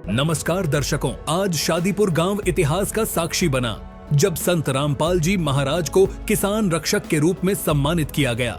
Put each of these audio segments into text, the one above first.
नमस्कार दर्शकों, आज शादीपुर गांव इतिहास का साक्षी बना जब संत रामपाल जी महाराज को किसान रक्षक के रूप में सम्मानित किया गया।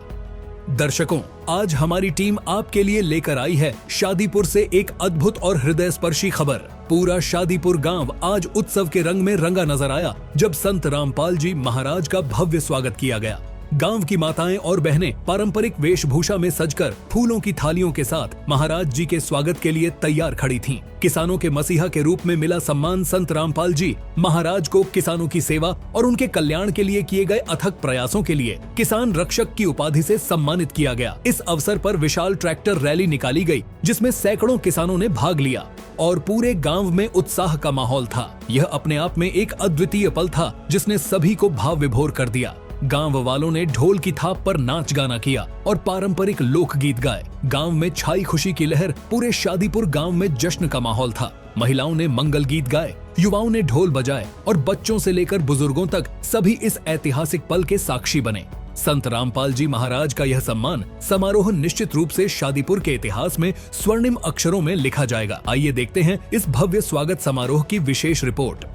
दर्शकों, आज हमारी टीम आपके लिए लेकर आई है शादीपुर से एक अद्भुत और हृदयस्पर्शी खबर। पूरा शादीपुर गांव आज उत्सव के रंग में रंगा नजर आया जब संत रामपाल जी महाराज का भव्य स्वागत किया गया। गांव की माताएं और बहनें पारंपरिक वेशभूषा में सजकर फूलों की थालियों के साथ महाराज जी के स्वागत के लिए तैयार खड़ी थीं। किसानों के मसीहा के रूप में मिला सम्मान संत रामपाल जी महाराज को किसानों की सेवा और उनके कल्याण के लिए किए गए अथक प्रयासों के लिए किसान रक्षक की उपाधि से सम्मानित किया गया। इस अवसर पर विशाल ट्रैक्टर रैली निकाली गई जिसमें सैकड़ों किसानों ने भाग लिया और पूरे गांव में उत्साह का माहौल था। यह अपने आप में एक अद्वितीय पल था जिसने सभी को भाव विभोर कर दिया। गांव वालों ने ढोल की थाप पर नाच गाना किया और पारंपरिक लोकगीत गाए। गांव में छाई खुशी की लहर। पूरे शादीपुर गांव में जश्न का माहौल था। महिलाओं ने मंगल गीत गाए, युवाओं ने ढोल बजाए और बच्चों से लेकर बुजुर्गों तक सभी इस ऐतिहासिक पल के साक्षी बने। संत रामपाल जी महाराज का यह सम्मान समारोह निश्चित रूप से शादीपुर के इतिहास में स्वर्णिम अक्षरों में लिखा जाएगा। आइए देखते हैं इस भव्य स्वागत समारोह की विशेष रिपोर्ट।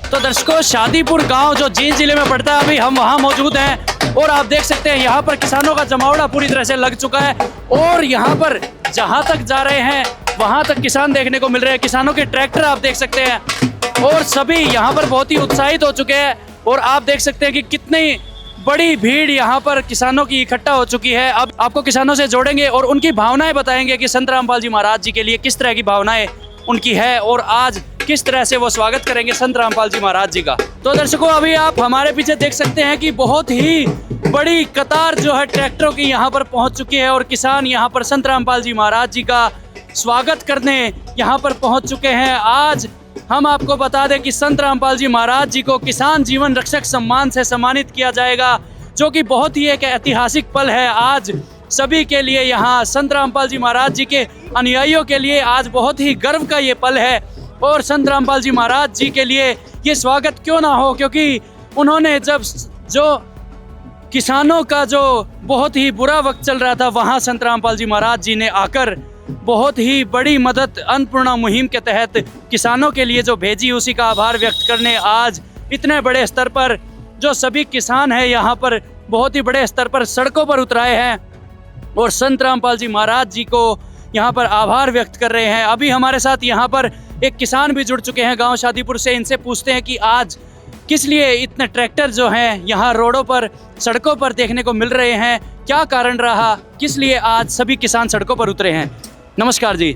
तो दर्शकों, शादीपुर गांव जो जींद जिले में पड़ता है, अभी हम वहां मौजूद हैं और आप देख सकते हैं यहाँ पर किसानों का जमावड़ा पूरी तरह से लग चुका है और यहाँ पर जहाँ तक जा रहे हैं वहाँ तक किसान देखने को मिल रहे हैं। किसानों के ट्रैक्टर आप देख सकते हैं और सभी यहाँ पर बहुत ही उत्साहित हो चुके हैं और आप देख सकते हैं कि कितनी बड़ी भीड़ यहाँ पर किसानों की इकट्ठा हो चुकी है। अब आपको किसानों से जोड़ेंगे और उनकी भावनाएं बताएंगे कि संत रामपाल जी महाराज जी के लिए किस तरह की भावनाएं उनकी है और आज किस तरह से वो स्वागत करेंगे संत रामपाल जी महाराज जी का। तो दर्शकों, अभी आप हमारे पीछे देख सकते हैं कि बहुत ही बड़ी कतार जो है ट्रैक्टरों की यहाँ पर पहुँच चुकी है और किसान यहाँ पर संत रामपाल जी महाराज जी का स्वागत करने यहाँ पर पहुँच चुके हैं। आज हम आपको बता दें कि संत रामपाल जी महाराज जी को किसान जीवन रक्षक सम्मान से सम्मानित किया जाएगा, जो कि बहुत ही एक ऐतिहासिक पल है आज सभी के लिए। यहाँ संत रामपाल जी महाराज जी के अनुयायियों के लिए आज बहुत ही गर्व का ये पल है और संत रामपाल जी महाराज जी के लिए ये स्वागत क्यों ना हो, क्योंकि उन्होंने जब जो किसानों का जो बहुत ही बुरा वक्त चल रहा था वहाँ संत रामपाल जी महाराज जी ने आकर बहुत ही बड़ी मदद अन्नपूर्णा मुहिम के तहत किसानों के लिए जो भेजी, उसी का आभार व्यक्त करने आज इतने बड़े स्तर पर जो सभी किसान हैं यहाँ पर बहुत ही बड़े स्तर पर सड़कों पर उतराए हैं और संत रामपाल जी महाराज जी को यहाँ पर आभार व्यक्त कर रहे हैं। अभी हमारे साथ यहाँ पर एक किसान भी जुड़ चुके हैं गांव शादीपुर से। इनसे पूछते हैं कि आज किस लिए इतने ट्रैक्टर जो हैं यहाँ रोडों पर सड़कों पर देखने को मिल रहे हैं, क्या कारण रहा, किस लिए आज सभी किसान सड़कों पर उतरे हैं। नमस्कार जी।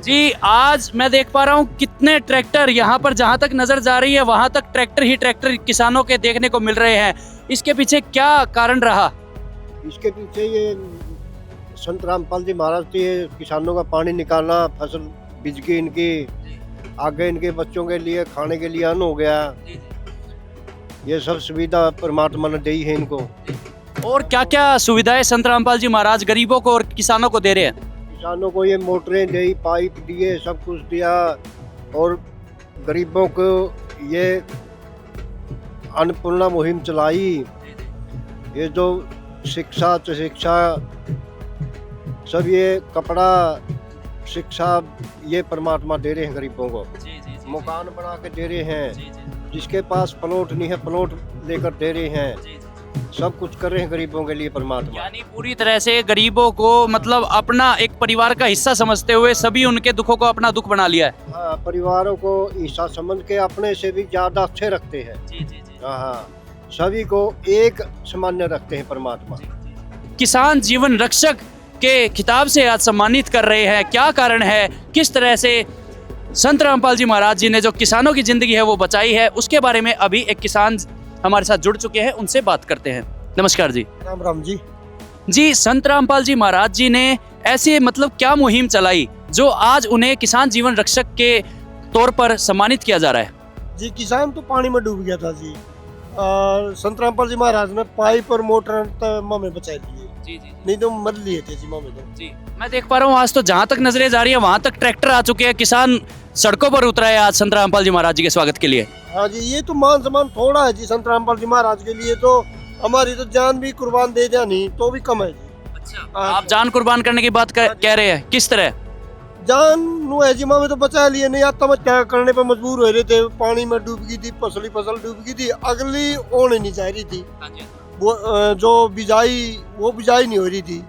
जी, आज मैं देख पा रहा हूँ कितने ट्रैक्टर यहाँ पर जहाँ तक नजर जा रही है वहाँ तक ट्रैक्टर ही ट्रैक्टर किसानों के देखने को मिल रहे हैं। इसके पीछे क्या कारण रहा? इसके पीछे ये संत रामपाल जी महाराज के किसानों का पानी निकालना, फसल बीज के इनकी आगे इनके बच्चों के लिए खाने के लिए अन्न हो गया, ये सब सुविधा परमात्मा ने दी है इनको। और क्या क्या सुविधाएं संत रामपाल जी महाराज गरीबों को और किसानों को दे रहे हैं? किसानों को ये मोटरें दी, पाइप दिए, सब कुछ दिया और गरीबों को ये अन्नपूर्णा मुहिम चलाई। ये जो शिक्षा सब ये कपड़ा शिक्षा ये परमात्मा दे रहे हैं गरीबों को। मकान बना के दे रहे हैं, जिसके पास प्लॉट नहीं है प्लॉट लेकर दे रहे हैं, सब कुछ कर रहे हैं गरीबों के लिए परमात्मा। यानी पूरी तरह से गरीबों को मतलब अपना एक परिवार का हिस्सा समझते हुए सभी उनके दुखों को अपना दुख बना लिया है। हाँ, परिवारों को हिस्सा समझ के अपने से भी ज्यादा अच्छे रखते हैं। हाँ, सभी को एक सामान्य रखते हैं परमात्मा। किसान जीवन रक्षक के खिताब से आज सम्मानित कर रहे हैं, क्या कारण है, किस तरह से संत रामपाल जी महाराज जी ने जो किसानों की जिंदगी है वो बचाई है, उसके बारे में अभी एक किसान हमारे साथ जुड़ चुके हैं, उनसे बात करते हैं। नमस्कार जी। राम राम जी। जी, संत रामपाल जी महाराज जी ने ऐसे मतलब क्या मुहिम चलाई जो आज उन्हें किसान जीवन रक्षक के तौर पर सम्मानित किया जा रहा है? जी, किसान तो पानी में डूब गया था जी, संत रामपाल जी महाराज ने पाइप और मोटर में बचाई लिए। जी, नहीं तो मर लिए थे जी मामे तो। जी, मैं देख पा रहा हूँ आज तो जहाँ तक नजरें जा रही है वहाँ तक ट्रैक्टर आ चुके हैं, किसान सड़कों पर उतरा है आज संत रामपाल जी महाराज जी के स्वागत के लिए। हाँ जी, ये तो मान सम्मान थोड़ा है जी संत रामपाल जी महाराज के लिए, तो हमारी तो जान भी कुर्बान दे जानी तो भी कम है जी। अच्छा, आप जान कुर्बान करने की बात कह रहे हैं, किस तरह? जान एजिमा में तो बचा लिए नहीं, आत्महत्या करने पर मजबूर हो रहे थे, पानी में डूब गई थी, फसल डूब गई थी, अगली होने नहीं जा रही थी, वो जो बिजाई वो बिजाई नहीं हो रही थी।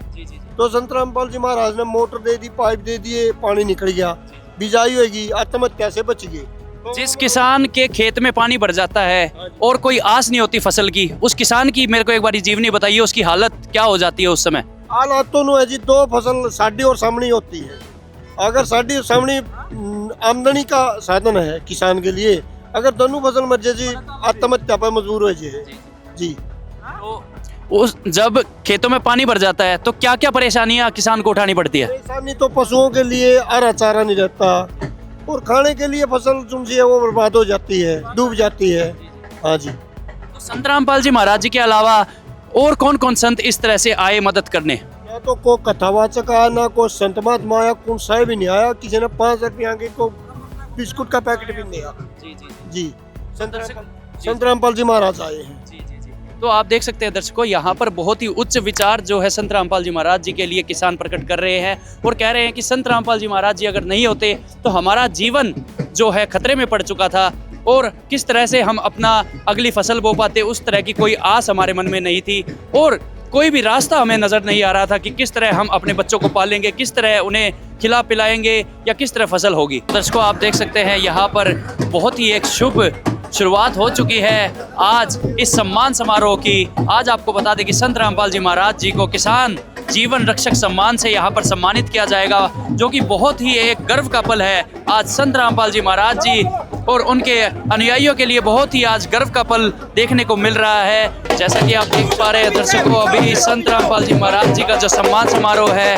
तो संत रामपाल जी महाराज ने मोटर दे दी, पाइप दे दिए, पानी निकल गया, बिजाई होगी, आत्महत्या से बच गए। जिस किसान के खेत में पानी भर जाता है और कोई आस नहीं होती फसल की, उस किसान की मेरे को एक बार जीवनी बताइए, उसकी हालत क्या हो जाती है उस समय? हालात तो है जी, दो फसल साड़ी और सामने होती है। अगर साड़ी और सामने आमदनी का साधन है किसान के लिए, अगर दोनों फसल मर जाए जी, आत्महत्या पर मजबूर हो जाए जी। तो उस जब खेतों में पानी भर जाता है तो क्या क्या परेशानियां किसान को उठानी पड़ती है? परेशानी तो पशुओं के लिए हरा चारा नहीं रहता, और खाने के लिए फसल जो है वो बर्बाद हो जाती है, डूब जाती है। हाँ जी। तो संत रामपाल जी महाराज जी के अलावा और कौन कौन संत इस तरह से आए मदद करने? ना तो कोई कथावाचक आया, ना कोई संत महात्मा आया, कौन साहेब भी नहीं आया, किसी ने 5 रुपया के को बिस्कुट का पैकेट भी नहीं दिया जी। संत रामपाल जी महाराज आए हैं। तो आप देख सकते हैं दर्शकों, यहाँ पर बहुत ही उच्च विचार जो है संत रामपाल जी महाराज जी के लिए किसान प्रकट कर रहे हैं और कह रहे हैं कि संत रामपाल जी महाराज जी अगर नहीं होते तो हमारा जीवन जो है खतरे में पड़ चुका था, और किस तरह से हम अपना अगली फसल बो पाते, उस तरह की कोई आस हमारे मन में नहीं थी, और कोई भी रास्ता हमें नजर नहीं आ रहा था कि किस तरह हम अपने बच्चों को पालेंगे, किस तरह उन्हें खिला पिलाएंगे या किस तरह फसल होगी। दर्शकों आप देख सकते हैं यहाँ पर बहुत ही एक शुभ शुरुआत हो चुकी है आज इस सम्मान समारोह की। आज आपको बता दें कि संत रामपाल जी महाराज जी को किसान जीवन रक्षक सम्मान से यहाँ पर सम्मानित किया जाएगा, जो कि बहुत ही एक गर्व का पल है। आज संत रामपाल जी महाराज जी और उनके अनुयायियों के लिए बहुत ही आज गर्व का पल देखने को मिल रहा है। जैसा कि आप देख पा रहे हैं दर्शकों, अभी संत रामपाल जी महाराज जी का जो सम्मान समारोह है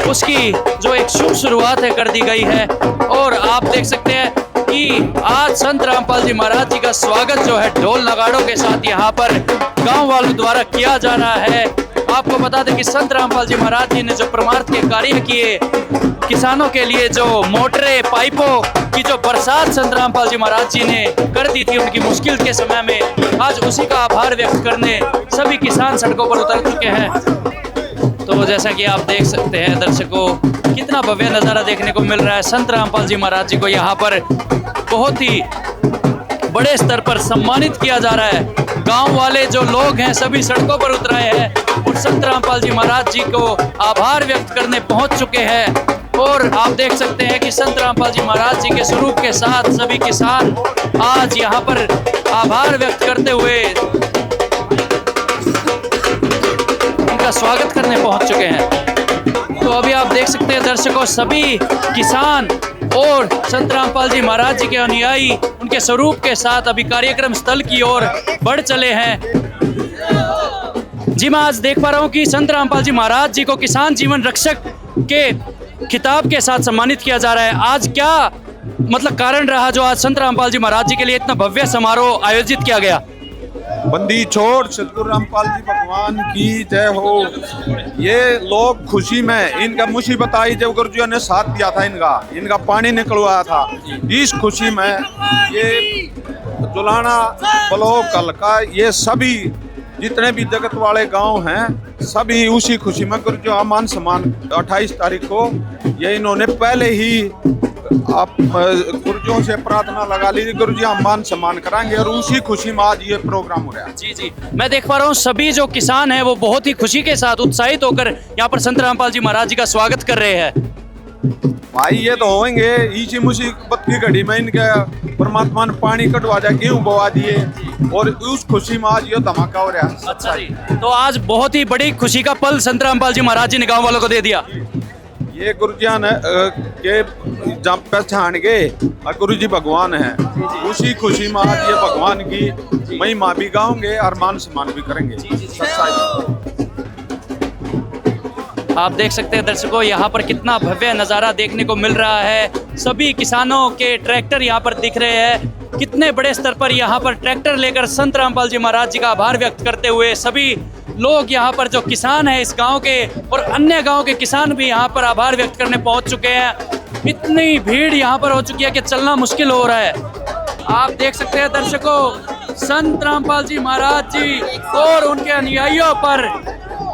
उसकी जो एक शुभ शुरुआत है कर दी गई है, और आप देख सकते हैं कि आज संत रामपाल जी महाराज जी का स्वागत जो है ढोल नगाड़ों के साथ यहाँ पर गांव वालों द्वारा किया जा रहा है। आपको बता दें कि संत रामपाल जी महाराज जी ने जो परमार्थ के कार्य किए, किसानों के लिए जो मोटरें पाइपों की जो बरसात संत रामपाल जी महाराज जी ने कर दी थी उनकी मुश्किल के समय में, आज उसी का आभार व्यक्त करने सभी किसान सड़कों पर उतर चुके हैं। तो जैसा कि आप देख सकते हैं दर्शकों, कितना भव्य नज़ारा देखने को मिल रहा है। संत रामपाल जी महाराज जी को यहाँ पर बहुत ही बड़े स्तर पर सम्मानित किया जा रहा है। गांव वाले जो लोग हैं सभी सड़कों पर उतर आए हैं और संत रामपाल जी महाराज जी को आभार व्यक्त करने पहुंच चुके हैं। और आप देख सकते हैं कि संत रामपाल जी महाराज जी के स्वरूप के साथ सभी किसान आज यहाँ पर आभार व्यक्त करते हुए उनका स्वागत करने पहुंच चुके हैं। तो अभी आप देख सकते हैं दर्शकों, सभी किसान और संत रामपाल जी महाराज जी के अनुयायी उनके स्वरूप के साथ अभी कार्यक्रम स्थल की ओर बढ़ चले हैं। जी मैं आज देख पा रहा हूँ कि संत रामपाल जी महाराज जी को किसान जीवन रक्षक के खिताब के साथ सम्मानित किया जा रहा है। आज क्या मतलब कारण रहा जो आज संत रामपाल जी महाराज जी के लिए इतना भव्य समारोह आयोजित किया गया? बंदी छोड़ सतगुरु रामपाल जी भगवान की जय हो। ये लोग खुशी में, इनका मुसीबत आई जब गुरुजी ने साथ दिया था, इनका पानी निकलवाया था, इस खुशी में ये जुलाना ब्लॉक कलका ये सभी जितने भी जगत वाले गांव हैं सभी उसी खुशी में गुरुजी अमान सम्मान 28 तारीख को ये इन्होंने पहले ही आप गुरुजियों से प्रार्थना लगा लीजिए, गुरुजी हम मान सम्मान कराएंगे और उसी खुशी में आज ये प्रोग्राम हो रहा है। जी जी, मैं देख पा रहा हूँ सभी जो किसान हैं वो बहुत ही खुशी के साथ उत्साहित होकर यहाँ पर संत रामपाल जी महाराज जी का स्वागत कर रहे हैं। भाई ये तो होंगे इसी मुसीबत की घड़ी में इनके परमात्मा ने पानी कटवा दिया, गेहूं बोवा दिए और उस खुशी में आज ये धमाका हो रहा है। अच्छा जी, तो आज बहुत ही बड़ी खुशी का पल संत रामपाल जी महाराज जी ने गाँव वालों को दे दिया। ये गुरुजियान के जब पहचान गए और गुरुजी भगवान हैं, उसी खुशी में आज ये भगवान की महिमा भी गाओगे और मान सम्मान भी करेंगे। आप देख सकते हैं दर्शकों, यहाँ पर कितना भव्य नज़ारा देखने को मिल रहा है। सभी किसानों के ट्रैक्टर यहाँ पर दिख रहे हैं। कितने बड़े स्तर पर यहाँ पर ट्रैक्टर लेकर संत रामपाल जी महाराज जी का आभार व्यक्त करते हुए सभी लोग यहाँ पर जो किसान हैं इस गांव के और अन्य गांव के किसान भी यहाँ पर आभार व्यक्त करने पहुँच चुके हैं। इतनी भीड़ यहाँ पर हो चुकी है कि चलना मुश्किल हो रहा है। आप देख सकते हैं दर्शकों, संत रामपाल जी महाराज जी और उनके अनुयायियों पर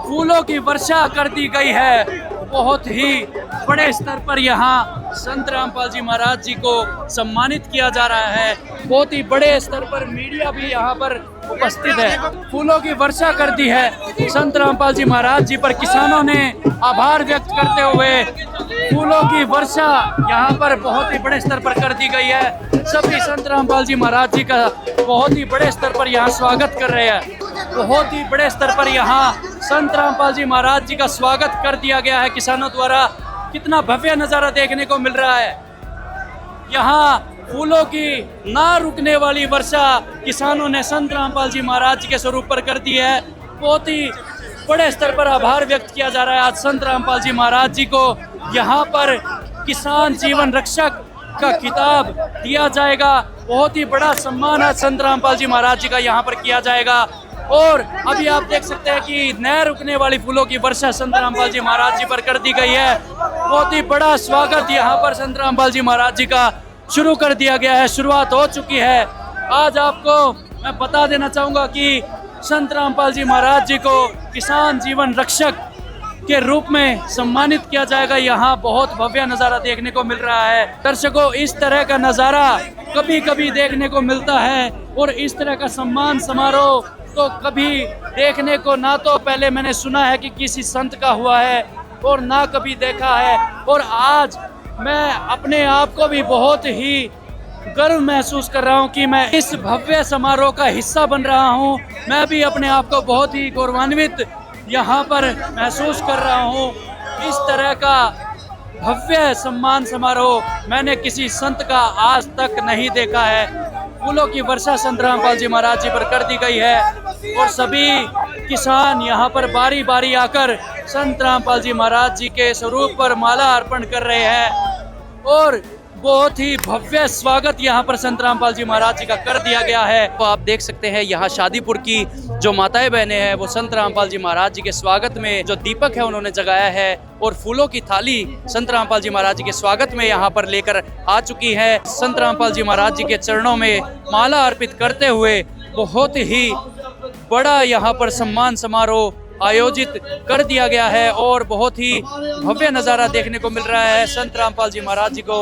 फूलों की वर्षा कर दी गई है बहुत ही बड़े स्तर पर यहाँ संत रामपाल जी महाराज जी को सम्मानित किया जा रहा है। बहुत ही बड़े स्तर पर मीडिया भी यहाँ पर उपस्थित है। फूलों की वर्षा कर दी है संत रामपाल जी महाराज जी पर। किसानों ने आभार व्यक्त करते हुए फूलों की वर्षा यहाँ पर बहुत ही बड़े स्तर पर कर दी गई है। सभी संत रामपाल जी महाराज जी का बहुत ही बड़े स्तर पर यहाँ स्वागत कर रहे हैं। बहुत ही बड़े स्तर पर यहाँ संत रामपाल जी महाराज जी का स्वागत कर दिया गया है किसानों द्वारा। कितना भव्य नज़ारा देखने को मिल रहा है। यहाँ फूलों की ना रुकने वाली वर्षा किसानों ने संत रामपाल जी महाराज जी के स्वरूप पर कर दी है। बहुत ही बड़े स्तर पर आभार व्यक्त किया जा रहा है आज संत रामपाल जी महाराज जी को। यहाँ पर किसान जीवन रक्षक का खिताब दिया जाएगा। बहुत ही बड़ा सम्मान आज संत रामपाल जी महाराज जी का यहाँ पर किया जाएगा। और अभी आप देख सकते हैं कि न रुकने वाली फूलों की वर्षा संत रामपाल जी महाराज जी पर कर दी गई है। बहुत ही बड़ा स्वागत यहाँ पर संत रामपाल जी महाराज जी का शुरू कर दिया गया है। शुरुआत हो चुकी है। आज आपको मैं बता देना चाहूँगा कि संत रामपाल जी महाराज जी को किसान जीवन रक्षक के रूप में सम्मानित किया जाएगा। यहाँ बहुत भव्य नज़ारा देखने को मिल रहा है। दर्शकों, इस तरह का नज़ारा कभी कभी देखने को मिलता है और इस तरह का सम्मान समारोह तो कभी देखने को ना तो पहले मैंने सुना है कि किसी संत का हुआ है और ना कभी देखा है। और आज मैं अपने आप को भी बहुत ही गर्व महसूस कर रहा हूँ कि मैं इस भव्य समारोह का हिस्सा बन रहा हूँ। मैं भी अपने आप को बहुत ही गौरवान्वित यहाँ पर महसूस कर रहा हूँ। इस तरह का भव्य सम्मान समारोह मैंने किसी संत का आज तक नहीं देखा है। फूलों की वर्षा संत रामपाल जी महाराज जी पर कर दी गई है और सभी किसान यहाँ पर बारी बारी आकर संत रामपाल जी महाराज जी के स्वरूप पर माला अर्पण कर रहे हैं और बहुत ही भव्य स्वागत यहाँ पर संत रामपाल जी महाराज जी का कर दिया गया है। तो आप देख सकते हैं यहाँ शादीपुर की जो माताएं बहनें हैं वो संत रामपाल जी महाराज जी के स्वागत में जो दीपक है उन्होंने जगाया है और फूलों की थाली संत रामपाल जी महाराज जी के स्वागत में यहाँ पर लेकर आ चुकी है। संत रामपाल जी महाराज जी के चरणों में माला अर्पित करते हुए बहुत ही बड़ा यहाँ पर सम्मान समारोह आयोजित कर दिया गया है और बहुत ही भव्य नज़ारा देखने को मिल रहा है। संत रामपाल जी महाराज जी को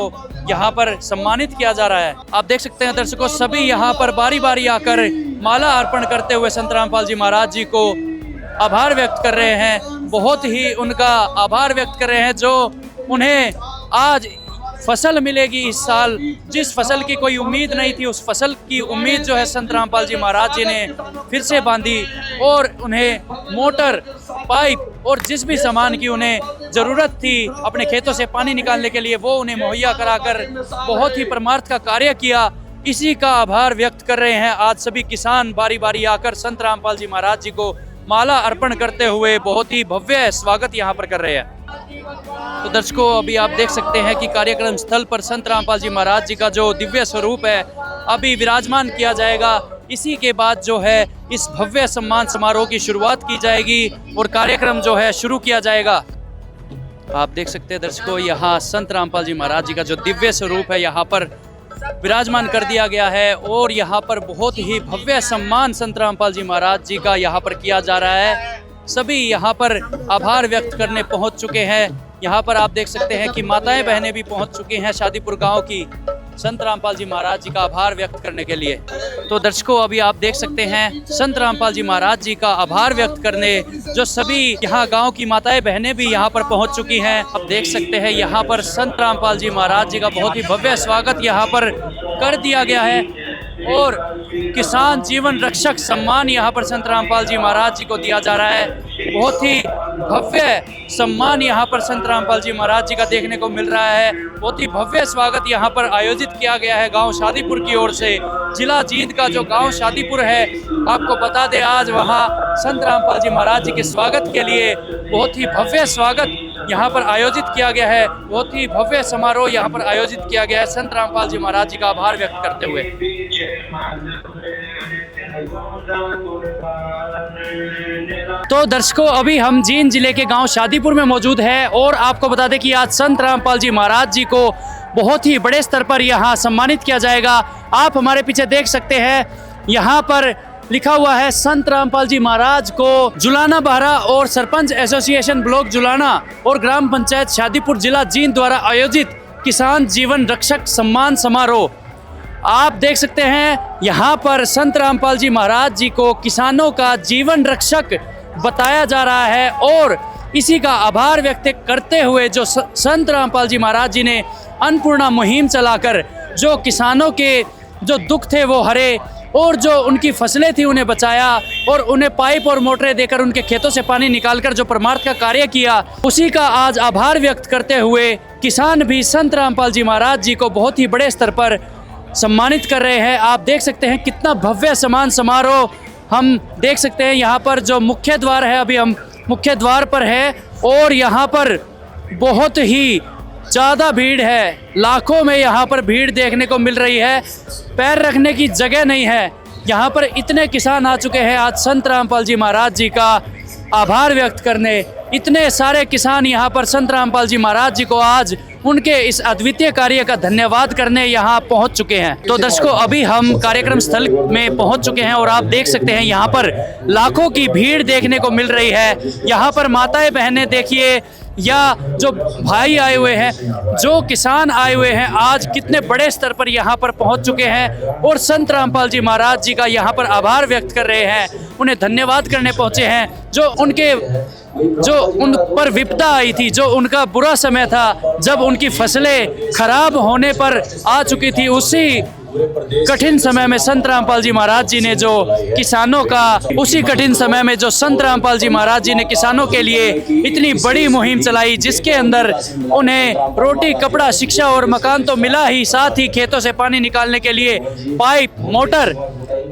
यहाँ पर सम्मानित किया जा रहा है। आप देख सकते हैं दर्शकों, सभी यहाँ पर बारी बारी आकर माला अर्पण करते हुए संत रामपाल जी महाराज जी को आभार व्यक्त कर रहे हैं। बहुत ही उनका आभार व्यक्त कर रहे हैं जो उन्हें आज फसल मिलेगी इस साल। जिस फसल की कोई उम्मीद नहीं थी उस फसल की उम्मीद जो है संत रामपाल जी महाराज जी ने फिर से बांधी और उन्हें मोटर, पाइप और जिस भी सामान की उन्हें ज़रूरत थी अपने खेतों से पानी निकालने के लिए वो उन्हें मुहैया कराकर बहुत ही परमार्थ का कार्य किया। इसी का आभार व्यक्त कर रहे हैं आज सभी किसान बारी बारी आकर संत रामपाल जी महाराज जी को माला अर्पण करते हुए बहुत ही भव्य स्वागत यहाँ पर कर रहे हैं। तो दर्शकों, अभी आप देख सकते हैं कि कार्यक्रम स्थल पर संत रामपाल जी महाराज जी का जो दिव्य स्वरूप है अभी विराजमान किया जाएगा। इसी के बाद जो है इस भव्य सम्मान समारोह की शुरुआत की जाएगी और कार्यक्रम जो है शुरू किया जाएगा। आप देख सकते हैं दर्शकों, यहाँ संत रामपाल जी महाराज जी का जो दिव्य स्वरूप है यहाँ पर विराजमान कर दिया गया है और यहाँ पर बहुत ही भव्य सम्मान संत रामपाल जी महाराज जी का यहाँ पर किया जा रहा है। सभी यहाँ पर आभार व्यक्त करने पहुँच चुके हैं। यहाँ पर आप देख सकते हैं कि माताएं बहनें भी पहुँच चुकी हैं शादीपुर गांव की संत रामपाल जी महाराज जी का आभार व्यक्त करने के लिए। तो दर्शकों, अभी आप देख सकते हैं संत रामपाल जी महाराज जी का आभार व्यक्त करने जो सभी यहाँ गांव की माताएं बहनें भी यहाँ पर पहुँच चुकी हैं। आप देख सकते हैं यहाँ पर संत रामपाल जी महाराज जी का बहुत ही भव्य स्वागत यहाँ पर कर दिया गया है और किसान जीवन रक्षक सम्मान यहाँ पर संत रामपाल जी महाराज जी को दिया जा रहा है। बहुत ही भव्य सम्मान यहाँ पर संत रामपाल जी महाराज जी का देखने को मिल रहा है। बहुत ही भव्य स्वागत यहाँ पर आयोजित किया गया है गांव शादीपुर की ओर से। जिला जींद का जो गांव शादीपुर है, आपको बता दें आज वहाँ संत रामपाल जी महाराज जी के स्वागत के लिए बहुत ही भव्य स्वागत यहाँ पर आयोजित किया गया है। बहुत ही भव्य समारोह यहाँ पर आयोजित किया गया है संत रामपाल जी महाराज जी का आभार व्यक्त करते हुए। तो दर्शकों, अभी हम जींद जिले के गांव शादीपुर में मौजूद है और आपको बता दें कि आज संत रामपाल जी महाराज जी को बहुत ही बड़े स्तर पर यहाँ सम्मानित किया जाएगा। आप हमारे पीछे देख सकते हैं यहाँ पर लिखा हुआ है संत रामपाल जी महाराज को जुलाना बहरा और सरपंच एसोसिएशन ब्लॉक जुलाना और ग्राम पंचायत शादीपुर जिला जींद द्वारा आयोजित किसान जीवन रक्षक सम्मान समारोह। आप देख सकते हैं यहाँ पर संत रामपाल जी महाराज जी को किसानों का जीवन रक्षक बताया जा रहा है और इसी का आभार व्यक्त करते हुए जो संत रामपाल जी महाराज जी ने अन्नपूर्णा मुहिम चलाकर जो किसानों के जो दुख थे वो हरे और जो उनकी फसलें थी उन्हें बचाया और उन्हें पाइप और मोटरें देकर उनके खेतों से पानी निकालकर जो परमार्थ का कार्य किया, उसी का आज आभार व्यक्त करते हुए किसान भी संत रामपाल जी महाराज जी को बहुत ही बड़े स्तर पर सम्मानित कर रहे हैं। आप देख सकते हैं कितना भव्य सम्मान समारोह हम देख सकते हैं। यहाँ पर जो मुख्य द्वार है, अभी हम मुख्य द्वार पर है और यहाँ पर बहुत ही ज़्यादा भीड़ है, लाखों में यहाँ पर भीड़ देखने को मिल रही है, पैर रखने की जगह नहीं है। यहाँ पर इतने किसान आ चुके हैं आज संत रामपाल जी महाराज जी का आभार व्यक्त करने। इतने सारे किसान यहाँ पर संत रामपाल जी महाराज जी को आज उनके इस अद्वितीय कार्य का धन्यवाद करने यहाँ पहुँच चुके हैं। तो दर्शकों, अभी हम कार्यक्रम स्थल में पहुँच चुके हैं और आप देख सकते हैं यहाँ पर लाखों की भीड़ देखने को मिल रही है। यहाँ पर माताएं बहनें देखिए या जो भाई आए हुए हैं, जो किसान आए हुए हैं, आज कितने बड़े स्तर पर यहाँ पर पहुँच चुके हैं और संत रामपाल जी महाराज जी का यहाँ पर आभार व्यक्त कर रहे हैं, उन्हें धन्यवाद करने पहुँचे हैं। जो उन पर विपदा आई थी, जो उनका बुरा समय था, जब उनकी फसलें खराब होने पर आ चुकी थी, उसी कठिन समय में संत रामपाल जी महाराज जी ने जो किसानों का उसी कठिन समय में जो संत रामपाल जी महाराज जी ने किसानों के लिए इतनी बड़ी मुहिम चलाई, जिसके अंदर उन्हें रोटी, कपड़ा, शिक्षा और मकान तो मिला ही, साथ ही खेतों से पानी निकालने के लिए पाइप, मोटर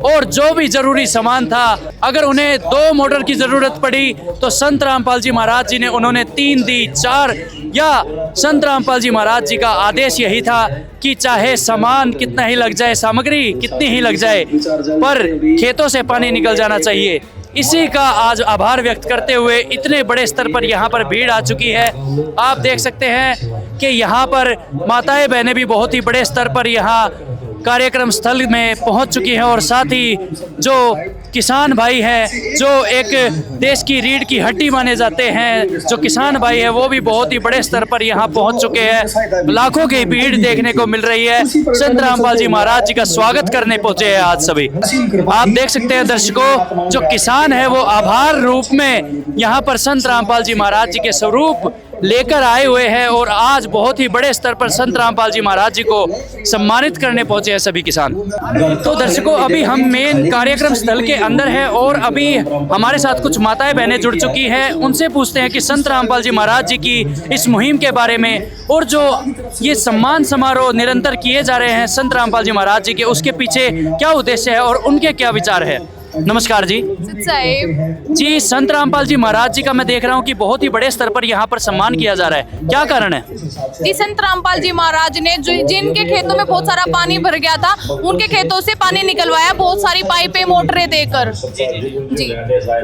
और जो भी जरूरी सामान था। अगर उन्हें 2 मोटर की जरूरत पड़ी तो संत रामपाल जी महाराज जी ने उन्होंने 3 दी, 4 या संत रामपाल जी महाराज जी का आदेश यही था कि चाहे सामान कितना ही लग जाए, सामग्री कितनी ही लग जाए, पर खेतों से पानी निकल जाना चाहिए। इसी का आज आभार व्यक्त करते हुए इतने बड़े स्तर पर यहाँ पर भीड़ आ चुकी है। आप देख सकते हैं कि यहाँ पर माताएं बहनें भी बहुत ही बड़े स्तर पर यहाँ कार्यक्रम स्थल में पहुंच चुकी हैं और साथ ही जो किसान भाई हैं, जो एक देश की रीढ़ की हड्डी माने जाते हैं, जो किसान भाई है, वो भी बहुत ही बड़े स्तर पर यहाँ पहुंच चुके हैं। लाखों की भीड़ देखने को मिल रही है। संत रामपाल जी महाराज जी का स्वागत करने पहुंचे हैं आज सभी। आप देख सकते हैं दर्शकों, जो किसान है वो आभार रूप में यहाँ पर संत रामपाल जी महाराज जी के स्वरूप लेकर आए हुए हैं और आज बहुत ही बड़े स्तर पर संत रामपाल जी महाराज जी को सम्मानित करने पहुंचे हैं सभी किसान। तो दर्शकों, अभी हम मेन कार्यक्रम स्थल के अंदर है और अभी हमारे साथ कुछ माताएं बहनें जुड़ चुकी हैं। उनसे पूछते हैं कि संत रामपाल जी महाराज जी की इस मुहिम के बारे में और जो ये सम्मान समारोह निरंतर किए जा रहे हैं संत रामपाल जी महाराज जी के, उसके पीछे क्या उद्देश्य है और उनके क्या विचार है। नमस्कार जी। जी, संत रामपाल जी महाराज जी का मैं देख रहा हूँ कि बहुत ही बड़े स्तर पर यहाँ पर सम्मान किया जा रहा है, क्या कारण है? जी, संत रामपाल जी महाराज ने जो जिनके खेतों में बहुत सारा पानी भर गया था, उनके खेतों से पानी निकलवाया बहुत सारी पाइपें, मोटरें देकर। जी,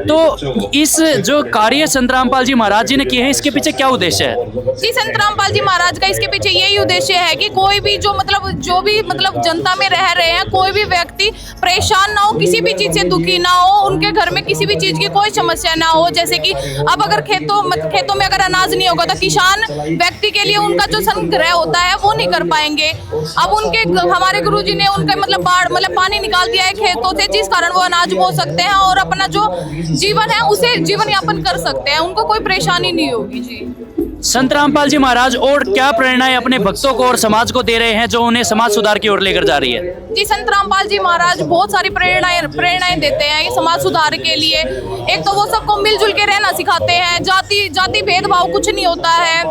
तो इस जो कार्य संत रामपाल जी महाराज जी ने किए हैं, इसके पीछे क्या उद्देश्य है? जी, संत रामपाल जी महाराज का इसके पीछे यही उद्देश्य है कि कोई भी जो भी जनता में रह रहे हैं, कोई भी व्यक्ति परेशान ना हो, किसी भी चीज से दुखी ना हो, उनके घर में किसी भी चीज की कोई समस्या ना हो। जैसे कि अब अगर खेतों में अगर अनाज नहीं होगा तो किसान व्यक्ति के लिए उनका जो संग्रह होता है वो नहीं कर पाएंगे। अब हमारे गुरुजी ने उनके पानी निकाल दिया है खेतों से, जिस कारण वो अनाज बो सकते हैं और अपना जो जीवन है उसे जीवन यापन कर सकते हैं, उनको कोई परेशानी नहीं होगी। जी, संत रामपाल जी महाराज और क्या प्रेरणाएं अपने भक्तों को और समाज को दे रहे हैं जो उन्हें समाज सुधार की ओर लेकर जा रही है? जी, संत रामपाल जी महाराज बहुत सारी प्रेरणाएं देते हैं ये समाज सुधार के लिए। एक तो वो सबको मिलजुल के रहना सिखाते हैं, जाति भेदभाव कुछ नहीं होता है।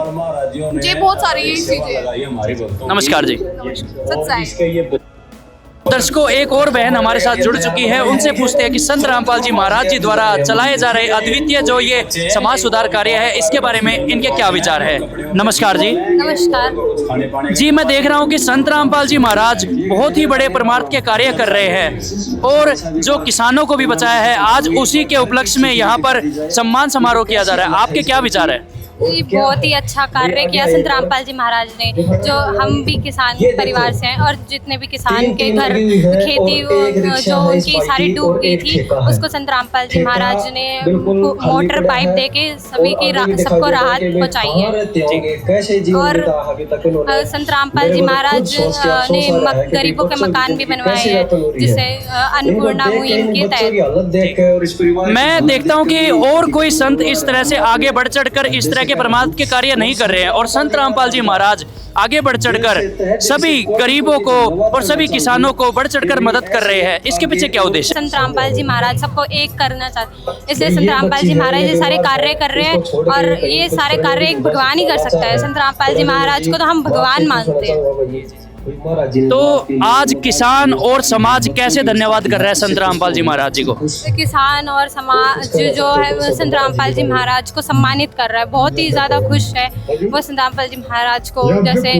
जी, बहुत सारी चीजें। नमस्कार जी। सत्साई। दर्शकों, एक और बहन हमारे साथ जुड़ चुकी है, उनसे पूछते हैं कि संत रामपाल जी महाराज जी द्वारा चलाए जा रहे अद्वितीय जो ये समाज सुधार कार्य है, इसके बारे में इनके क्या विचार है। नमस्कार जी। नमस्कार जी, मैं देख रहा हूँ कि संत रामपाल जी महाराज बहुत ही बड़े परमार्थ के कार्य कर रहे हैं और जो किसानों को भी बचाया है, आज उसी के उपलक्ष्य में यहाँ पर सम्मान समारोह किया जा रहा है। आपके क्या विचार है? ये बहुत ही अच्छा कार्य किया संत रामपाल जी महाराज ने, जो हम भी किसान परिवार से हैं और जितने भी किसान के घर खेती जो उनकी सारी डूब गई थी, उसको संत रामपाल जी महाराज ने मोटर पाइप देके सबको राहत पहुंचाई है। और संत रामपाल जी महाराज ने गरीबों के मकान भी बनवाए हैं, जिसे अन्नपूर्णा मुहिम के तहत। मैं देखता हूं कि और कोई संत इस तरह से आगे बढ़ चढ़कर इस तरह के परमार्थ के कार्य नहीं कर रहे हैं, और संत रामपाल जी महाराज आगे बढ़ चढ़कर सभी गरीबों को और सभी किसानों को बढ़ चढ़कर मदद कर रहे हैं। इसके पीछे क्या उद्देश्य? संत रामपाल जी महाराज सबको एक करना चाहते हैं, इसलिए संत रामपाल जी महाराज ये सारे कार्य कर रहे हैं, और ये सारे कार्य एक भगवान ही कर सकता है। संत रामपाल जी महाराज को तो हम भगवान मानते हैं। तो आज किसान और समाज कैसे धन्यवाद कर रहा है संत रामपाल जी महाराज जी को? किसान और समाज जो है वो संत रामपाल जी महाराज को सम्मानित कर रहा है, बहुत ही ज़्यादा खुश है वो संत रामपाल जी महाराज को, जैसे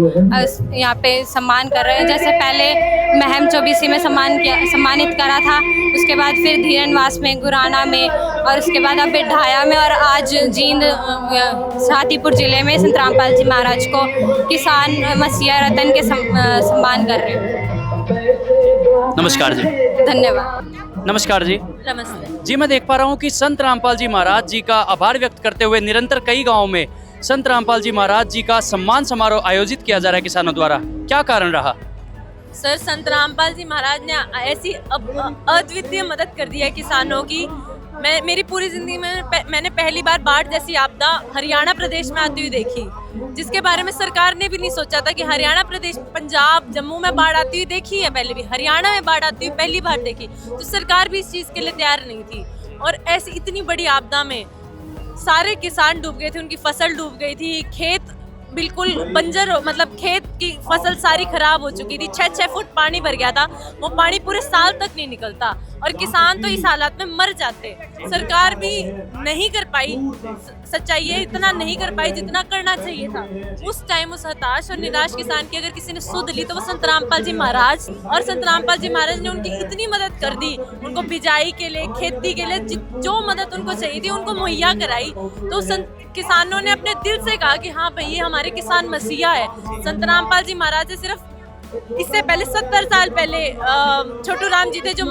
यहाँ पे सम्मान कर रहे हैं। जैसे पहले महम 24 में सम्मानित करा था, उसके बाद फिर धीरनवास में, गुराना में, और उसके बाद अब ढाया में, और आज जींद शादीपुर जिले में संत रामपाल जी महाराज को किसान मसीहा रतन के सम्मान कर रहे हैं। नमस्कार जी। धन्यवाद। नमस्कार जी। नमस्ते जी, मैं देख पा रहा हूँ कि संत रामपाल जी महाराज जी का आभार व्यक्त करते हुए निरंतर कई गांवों में संत रामपाल जी महाराज जी का सम्मान समारोह आयोजित किया जा रहा है किसानों द्वारा। क्या कारण रहा? सर, संत रामपाल जी महाराज ने ऐसी अद्वितीय मदद कर दी है किसानों की। मेरी पूरी जिंदगी में मैंने पहली बार बाढ़ जैसी आपदा हरियाणा प्रदेश में आती हुई देखी, जिसके बारे में सरकार ने भी नहीं सोचा था कि हरियाणा प्रदेश, पंजाब, जम्मू में बाढ़ आती हुई देखी है पहले भी, हरियाणा में बाढ़ आती हुई पहली बार देखी, तो सरकार भी इस चीज़ के लिए तैयार नहीं थी। और ऐसी इतनी बड़ी आपदा में सारे किसान डूब गए थे, उनकी फसल डूब गई थी, खेत बिल्कुल बंजर, मतलब खेत की फसल सारी खराब हो चुकी थी, 6-6 फुट पानी भर गया था, वो पानी पूरे साल तक नहीं निकलता, और किसान तो इस हालात में मर जाते। सरकार भी नहीं कर पाई, सच्चाई है, इतना नहीं कर पाई जितना करना चाहिए था। उस टाइम उस हताश और निराश किसान की अगर किसी ने सुध ली तो वो संत रामपाल जी महाराज, और संत रामपाल जी महाराज ने उनकी इतनी मदद कर दी, उनको बिजाई के लिए, खेती के लिए जो मदद उनको चाहिए थी उनको मुहैया कराई। तो किसानों ने अपने दिल से कहा कि हाँ भाई, ये हमारे किसान मसीहा है। संत रामपाल जी महाराज से सिर्फ इससे पहले 70 साल पहले छोटू राम जी थे जो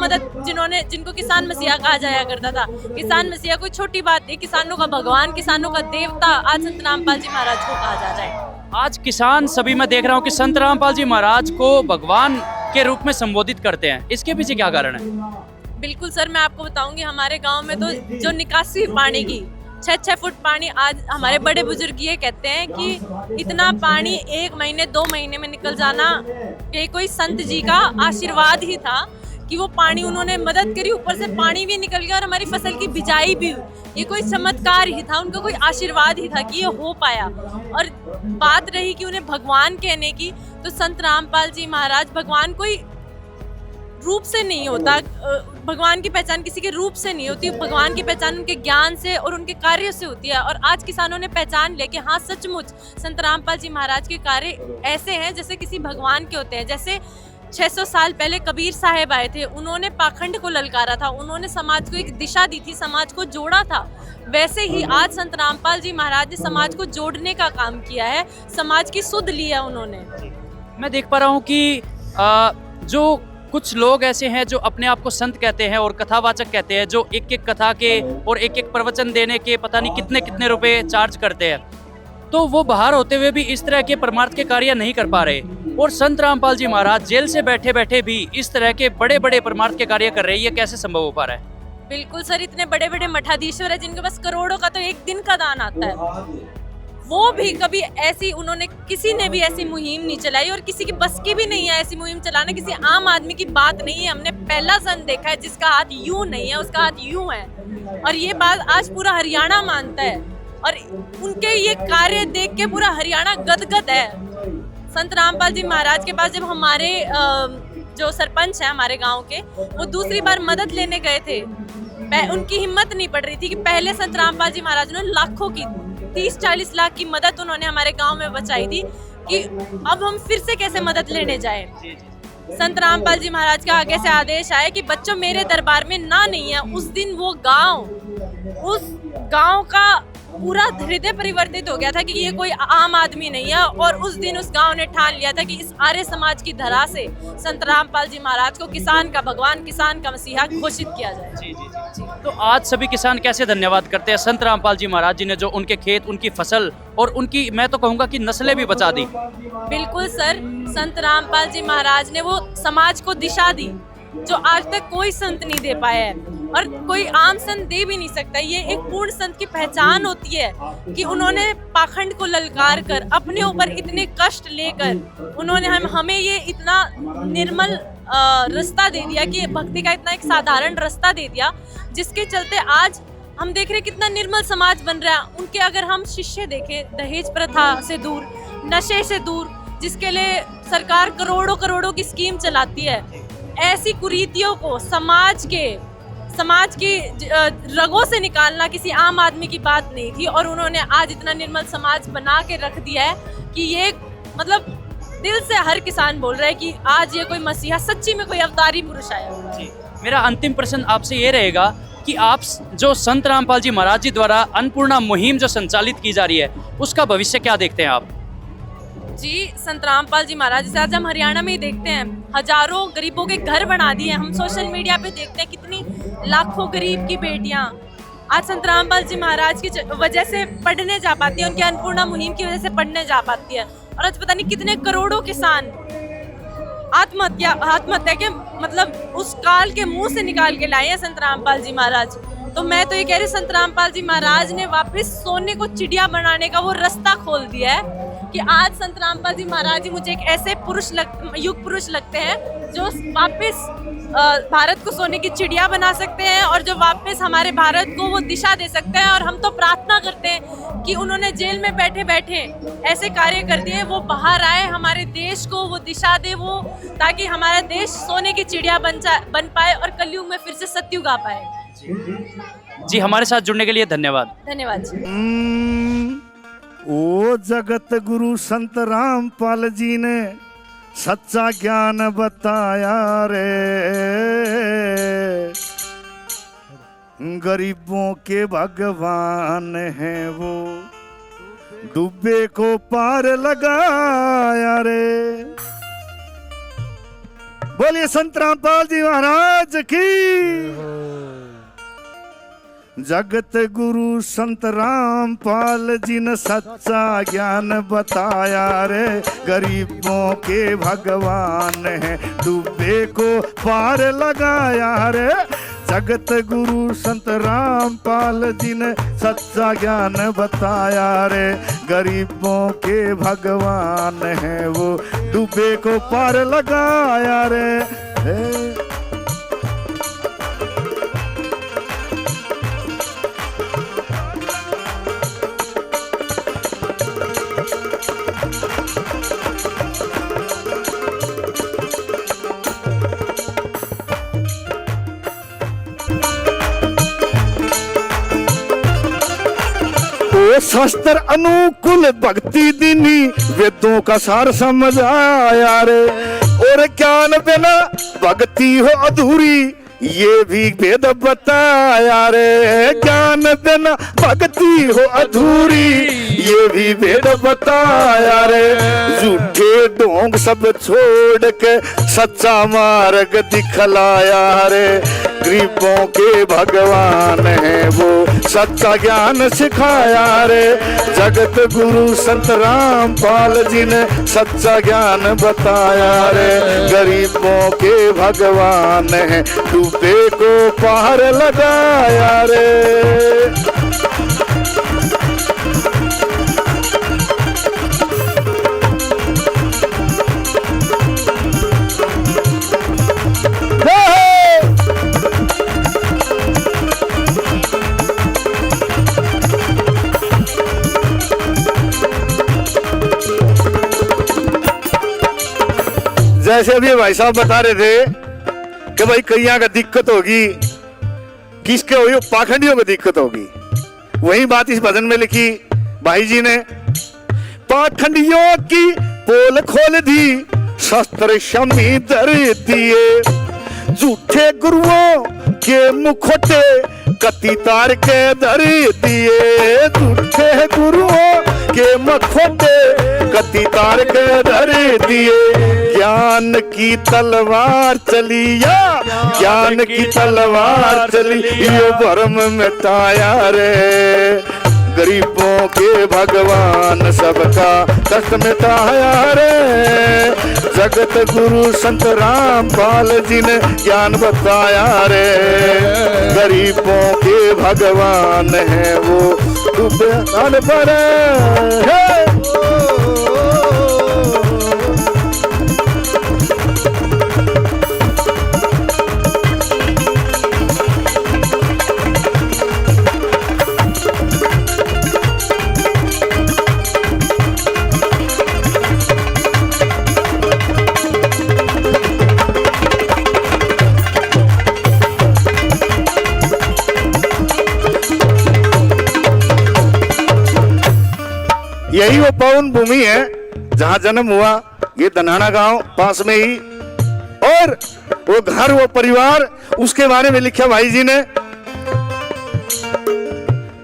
जिनको किसान मसीहा कहा जाया करता था। किसान मसीहा कोई छोटी बात नहीं, किसानों का भगवान, किसानों का देवता आज संत रामपाल जी महाराज को कहा जा रहा है। आज किसान सभी, मैं देख रहा हूँ कि संत रामपाल जी महाराज को भगवान के रूप में संबोधित करते हैं, इसके पीछे क्या कारण है? बिल्कुल सर, मैं आपको बताऊंगी, हमारे गाँव में तो जो निकासी पानी की 6-6 फुट पानी, आज हमारे बड़े बुजुर्ग ये कहते हैं कि इतना पानी 1 महीने 2 महीने में निकल जाना ये कोई संत जी का आशीर्वाद ही था कि वो पानी उन्होंने मदद करी, ऊपर से पानी भी निकल गया और हमारी फसल की बिजाई भी हुई। ये कोई चमत्कार ही था, उनका कोई आशीर्वाद ही था कि ये हो पाया। और बात रही कि उन्हें भगवान कहने की, तो संत रामपाल जी महाराज, भगवान कोई रूप से नहीं होता, भगवान की पहचान किसी के रूप से नहीं होती, भगवान की पहचान उनके ज्ञान से और उनके कार्य से होती है। और आज किसानों ने पहचान लिया कि हाँ, सचमुच संत रामपाल जी महाराज के कार्य ऐसे हैं जैसे किसी भगवान के होते हैं। जैसे 600 साल पहले कबीर साहेब आए थे, उन्होंने पाखंड को ललकारा था, उन्होंने समाज को एक दिशा दी थी, समाज को जोड़ा था। वैसे ही आज संत रामपाल जी महाराज ने समाज को जोड़ने का काम किया है, समाज की सुध ली है उन्होंने। मैं देख पा रहा हूँ कि जो कुछ लोग ऐसे हैं जो अपने आप को संत कहते हैं और कथावाचक कहते हैं, जो एक एक कथा के और एक एक प्रवचन देने के पता नहीं कितने कितने रुपए चार्ज करते हैं, तो वो बाहर होते हुए भी इस तरह के परमार्थ के कार्य नहीं कर पा रहे। और संत रामपाल जी महाराज जेल से बैठे बैठे भी इस तरह के बड़े बड़े परमार्थ के कार्य कर रहे हैं, ये कैसे संभव हो पा रहा है? बिल्कुल सर, इतने बड़े बड़े मठाधीश्वर है जिनके पास करोड़ों का तो एक दिन का दान आता है, वो भी कभी ऐसी, उन्होंने किसी ने भी ऐसी मुहिम नहीं चलाई और किसी की बस की भी नहीं है ऐसी मुहिम चलाना, किसी आम आदमी की बात नहीं है। हमने पहला संत देखा है जिसका हाथ यूं नहीं है, उसका हाथ यूं है, और ये बात आज पूरा हरियाणा मानता है। और उनके ये कार्य देख के पूरा हरियाणा गदगद है। संत रामपाल जी महाराज के पास जब हमारे जो सरपंच हैं हमारे गांव के, वो दूसरी बार मदद लेने गए थे, उनकी हिम्मत नहीं पड़ रही थी कि पहले संत रामपाल जी महाराज ने लाखों की 30-40 लाख की मदद उन्होंने हमारे गांव में बचाई थी कि अब हम फिर से कैसे मदद लेने जाएं। संत रामपाल जी महाराज का आगे से आदेश आया कि बच्चों मेरे दरबार में ना नहीं है। उस दिन वो गांव, उस गांव का पूरा हृदय परिवर्तित हो गया था कि ये कोई आम आदमी नहीं है। और उस दिन उस गांव ने ठान लिया था कि इस आर्य समाज की धरा से संत रामपाल जी महाराज को किसान का भगवान, किसान का मसीहा घोषित किया जाए। जी जी जी जी। तो आज सभी किसान कैसे धन्यवाद करते हैं संत रामपाल जी महाराज जी ने, जो उनके खेत, उनकी फसल और उनकी, मैं तो कहूँगा कि नस्लें भी बचा दी। बिल्कुल सर, संत रामपाल जी महाराज ने वो समाज को दिशा दी जो आज तक कोई संत नहीं दे पाया है और कोई आम संत दे भी नहीं सकता। ये एक पूर्ण संत की पहचान होती है कि उन्होंने पाखंड को ललकार कर, अपने ऊपर इतने कष्ट लेकर उन्होंने हमें ये इतना निर्मल रास्ता दे दिया कि भक्ति का इतना एक साधारण रास्ता दे दिया, जिसके चलते आज हम देख रहे कितना निर्मल समाज बन रहा है। उनके अगर हम शिष्य देखें, दहेज प्रथा से दूर, नशे से दूर, जिसके लिए सरकार करोड़ों करोड़ों की स्कीम चलाती है, ऐसी कुरीतियों को समाज की रगों से निकालना किसी आम आदमी की बात नहीं थी। और उन्होंने आज इतना निर्मल समाज बना के रख दिया है कि ये मतलब दिल से हर किसान बोल रहा है कि आज ये कोई मसीहा, सच्ची में कोई अवतारी पुरुष आया। जी, मेरा अंतिम प्रश्न आपसे ये रहेगा कि आप जो संत रामपाल जी महाराज जी द्वारा अन्नपूर्णा मुहिम जो संचालित की जा रही है, उसका भविष्य क्या देखते हैं आप? जी, संत रामपाल जी महाराज से आज हम हरियाणा में ही देखते हैं, हजारों गरीबों के घर बना दिए। हम सोशल मीडिया पे देखते हैं कितनी लाखों गरीब की बेटियां आज संत रामपाल जी महाराज की वजह से पढ़ने जा पाती है, उनकी अन्नपूर्णा मुहिम की वजह से पढ़ने जा पाती है। और आज पता नहीं कितने करोड़ों किसान आत्महत्या के मतलब उस काल के मुंह से निकाल के लाए हैं संत रामपाल जी महाराज। तो मैं तो ये कह रही हूँ, संत रामपाल जी महाराज ने वापस सोने को चिड़िया बनाने का वो रास्ता खोल दिया है कि आज संत रामपाल जी महाराज जी मुझे एक ऐसे युग पुरुष लगते हैं जो वापस भारत को सोने की चिड़िया बना सकते हैं और जो वापस हमारे भारत को वो दिशा दे सकते हैं। और हम तो प्रार्थना करते हैं कि उन्होंने जेल में बैठे बैठे ऐसे कार्य कर दिए, वो बाहर आए, हमारे देश को वो दिशा दे, वो ताकि हमारा देश सोने की चिड़िया बन पाए और कलयुग में फिर से सतयुग आ पाए। जी, हमारे साथ जुड़ने के लिए धन्यवाद। धन्यवाद जी। ओ जगत गुरु संत रामपाल जी ने सच्चा ज्ञान बताया रे, गरीबों के भगवान हैं वो, डूबे को पार लगाया रे। बोलिए संत रामपाल जी महाराज की। जगत गुरु संत रामपाल जी ने सच्चा ज्ञान बताया रे, गरीबों के भगवान हैं, डूबे को पार लगाया रे। जगत गुरु संत रामपाल जी ने सच्चा ज्ञान बताया रे, गरीबों के भगवान हैं वो, डूबे को पार लगाया रे। शास्त्र अनुकूल भक्ति दीनी, वेदों का सार समझ आया रे। और ज्ञान बिना भक्ति हो अधूरी, ये भी वेद बताया रे। ज्ञान बिना भक्ति हो अधूरी, ये भी वेद बताया रे। झूठे ढोंग सब छोड़ के सच्चा मार्ग दिखलाया रे, गरीबों के भगवान हैं वो, सच्चा ज्ञान सिखाया रे। जगत गुरु संत रामपाल जी ने सच्चा ज्ञान बताया रे, गरीबों के भगवान हैं, डूबे को पार लगाया रे। जैसे अभी भाई साहब बता रहे थे कि भाई कईया का दिक्कत होगी, किसके होगी? पाखंडियों को दिक्कत होगी। वही बात इस भजन में लिखी भाई जी ने। पाखंडियों की पोल खोल दी, शस्त्र शमी धर दिए, झूठे गुरुओं के मुखोटे कति तार के धर दिए झूठे गुरुओं के मखोटे कति तार के धर दिए। ज्ञान की तलवार चलिया ज्ञान की तलवार चली ये भरम मिटाया रे। गरीबों के भगवान सबका कष्ट मिटाया रे। जगत गुरु संत रामपाल जी ने ज्ञान बताया रे। गरीबों के भगवान है वो डूबे पर यही वो पावन भूमि है जहां जन्म हुआ। ये धनाना गांव पास में ही, और वो घर वो परिवार उसके बारे में लिखा भाई जी ने।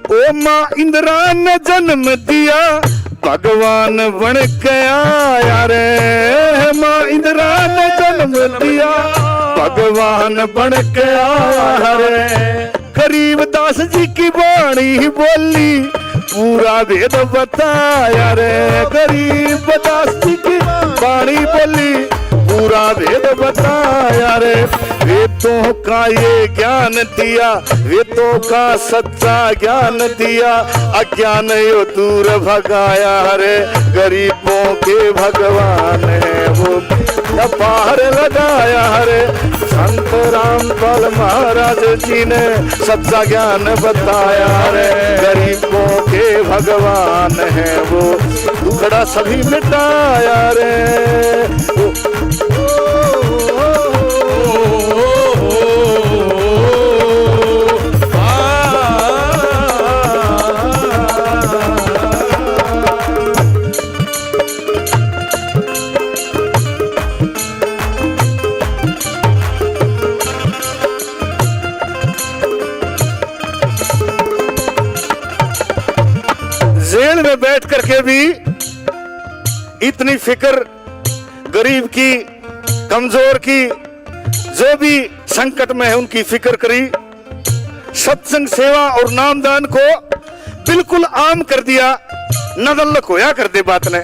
ओ माँ इंदिरा ने जन्म दिया भगवान बन गया यारे। माँ इंदिरा ने जन्म दिया भगवान बन गया यारे। गरीबदास जी की वाणी बोली पूरा वेद बताया रे। गरीबदास जी की वाणी बोली पूरा वेद बताया रे। वेदों का ये ज्ञान दिया वेदों का सच्चा ज्ञान दिया। अज्ञान यो दूर भगाया रे। गरीबों के भगवान है वो पार लगाया रे। संत रामपाल महाराज जी ने सच्चा ज्ञान बताया रे। गरीबों के भगवान है वो दुखड़ा सभी मिटाया रे। जेल में बैठ करके भी इतनी फिक्र गरीब की कमजोर की जो भी संकट में है उनकी फिक्र करी। सत्संग सेवा और नामदान को बिल्कुल आम कर दिया। नदल्लक होया कर दे बात ने।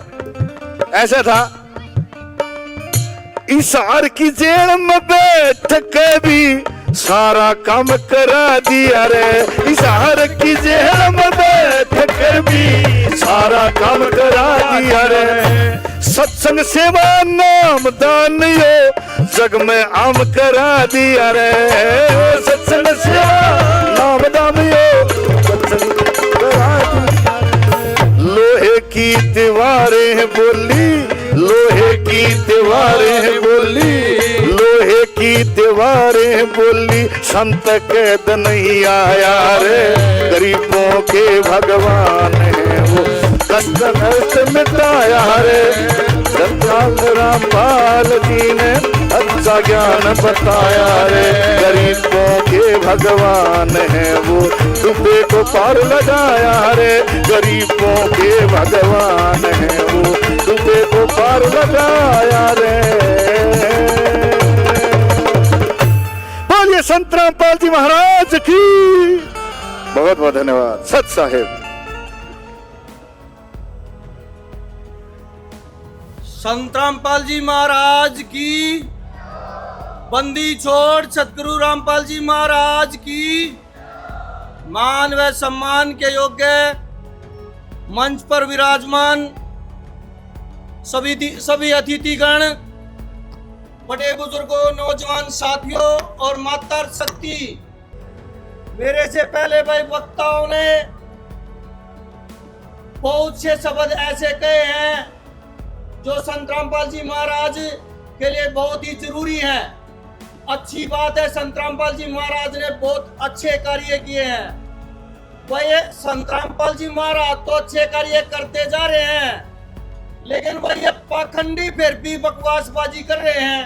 ऐसा था इसार की जेल में बैठ के भी सारा काम करा दिया रे। इसार की जेल में बैठ कर भी सारा काम करा दिया रे। सत्संग सेवा नाम दान यो जग में आम करा दिया रे। सत्संग सेवा नाम दान यो सत्संग करा दिया। लोहे की दीवारें बोली लोहे की दीवारें बोली लोहे की दीवारें बोली संत कैद नहीं आया रे। गरीबों के भगवान है वो कष्ट कष्ट मिटाया रे। रामपाल जी ने अच्छा ज्ञान बताया रे। गरीबों के भगवान है वो डूबे को पार लगाया रे। गरीबों के भगवान है वो डूबे को पार लगाया रे। बोलिए संत रामपाल जी महाराज की बहुत बहुत धन्यवाद। सत साहेब। संत रामपाल जी महाराज की, बंदी छोड़ सतगुरु रामपाल जी महाराज की। मान व सम्मान के योग्य मंच पर विराजमान सभी अतिथिगण, बड़े बुजुर्गों, नौजवान साथियों और माता शक्ति, मेरे से पहले भाई वक्ताओं ने बहुत से शब्द ऐसे कहे हैं जो संत रामपाल जी महाराज के लिए बहुत ही जरूरी है। अच्छी बात है, संत रामपाल जी महाराज ने बहुत अच्छे कार्य किए हैं। वही संत रामपाल जी महाराज तो अच्छे कार्य करते जा रहे हैं, लेकिन वही पाखंडी फिर भी बकवासबाजी कर रहे हैं।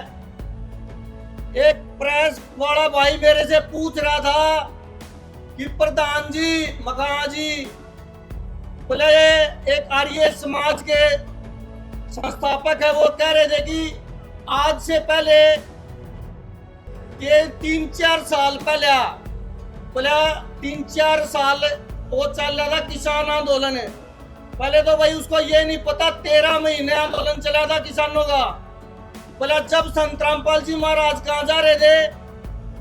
एक प्रेस वाला भाई मेरे से पूछ रहा था कि प्रधान जी मकान जी बोले एक आर्य समाज के संस्थापक है, वो कह रहे थे कि आज से पहले के 3-4 साल पहले बोला 3-4 साल वो चल रहा था किसान आंदोलन। पहले तो भाई उसको ये नहीं पता 13 महीने आंदोलन चला था किसानों का। बोला जब संत रामपाल जी महाराज कहाँ जा रहे थे,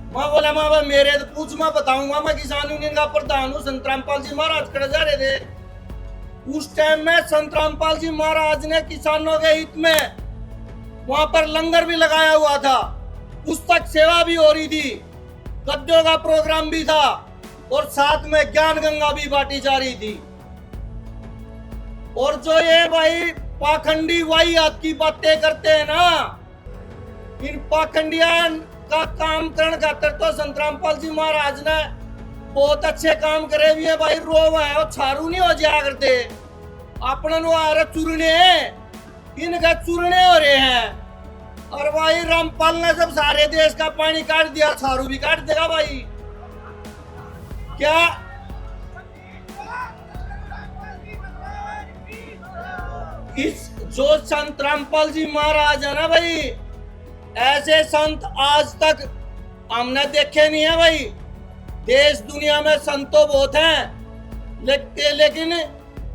मैं बोला मैं मेरे तो पूछ मैं बताऊंगा, मैं किसान यूनियन का प्रधान हूँ। संत रामपाल जी महाराज कहाँ जा रहे थे? उस टाइम में संत रामपाल जी महाराज ने किसानों के हित में वहां पर लंगर भी लगाया हुआ था, पुस्तक सेवा भी हो रही थी, गद्यों का प्रोग्राम भी था और साथ में ज्ञान गंगा भी बांटी जा रही थी। और जो ये भाई पाखंडी वाहियात की बातें करते हैं ना, इन पाखंडिया का काम करने खातिर तो संत रामपाल जी महाराज ने बहुत अच्छे काम करे भी है भाई। रोव है और छारू नहीं हो जाया करते, अपने चूरने इनका चूरने हो रहे हैं। और भाई रामपाल ने जब सारे देश का पानी काट दिया, छारू भी काट देगा भाई। क्या इस जो संत रामपाल जी महाराज है ना भाई, ऐसे संत आज तक हमने देखे नहीं है भाई। देश दुनिया में संत तो बहुत हैं, लेकिन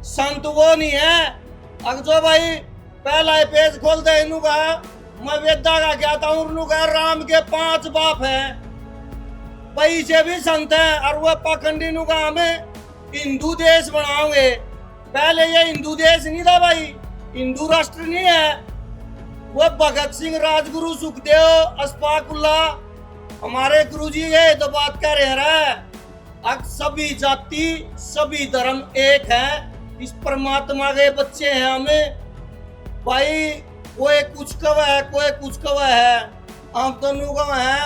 संत वो नहीं है। अब जो भाई पहला पेज खोल दे इनू का, मैं वेदा का कहता हूँ, उन्होंने कहा राम के 5 बाप हैं, भाई से भी संत हैं। और वह पाखंडी नु का हमें हिंदू देश बनाओगे। पहले ये हिंदू देश नहीं था भाई, हिंदू राष्ट्र नहीं है। वो भगत सिंह, राजगुरु, सुखदेव, अशफाकुल्ला हमारे गुरुजी ये तो बात कह रहे हैं। अब सभी जाति सभी धर्म एक है, इस परमात्मा के बच्चे हैं हमें भाई। कोई कुछ कवा है, कोई कुछ कवा है, हम दोनों कवा है।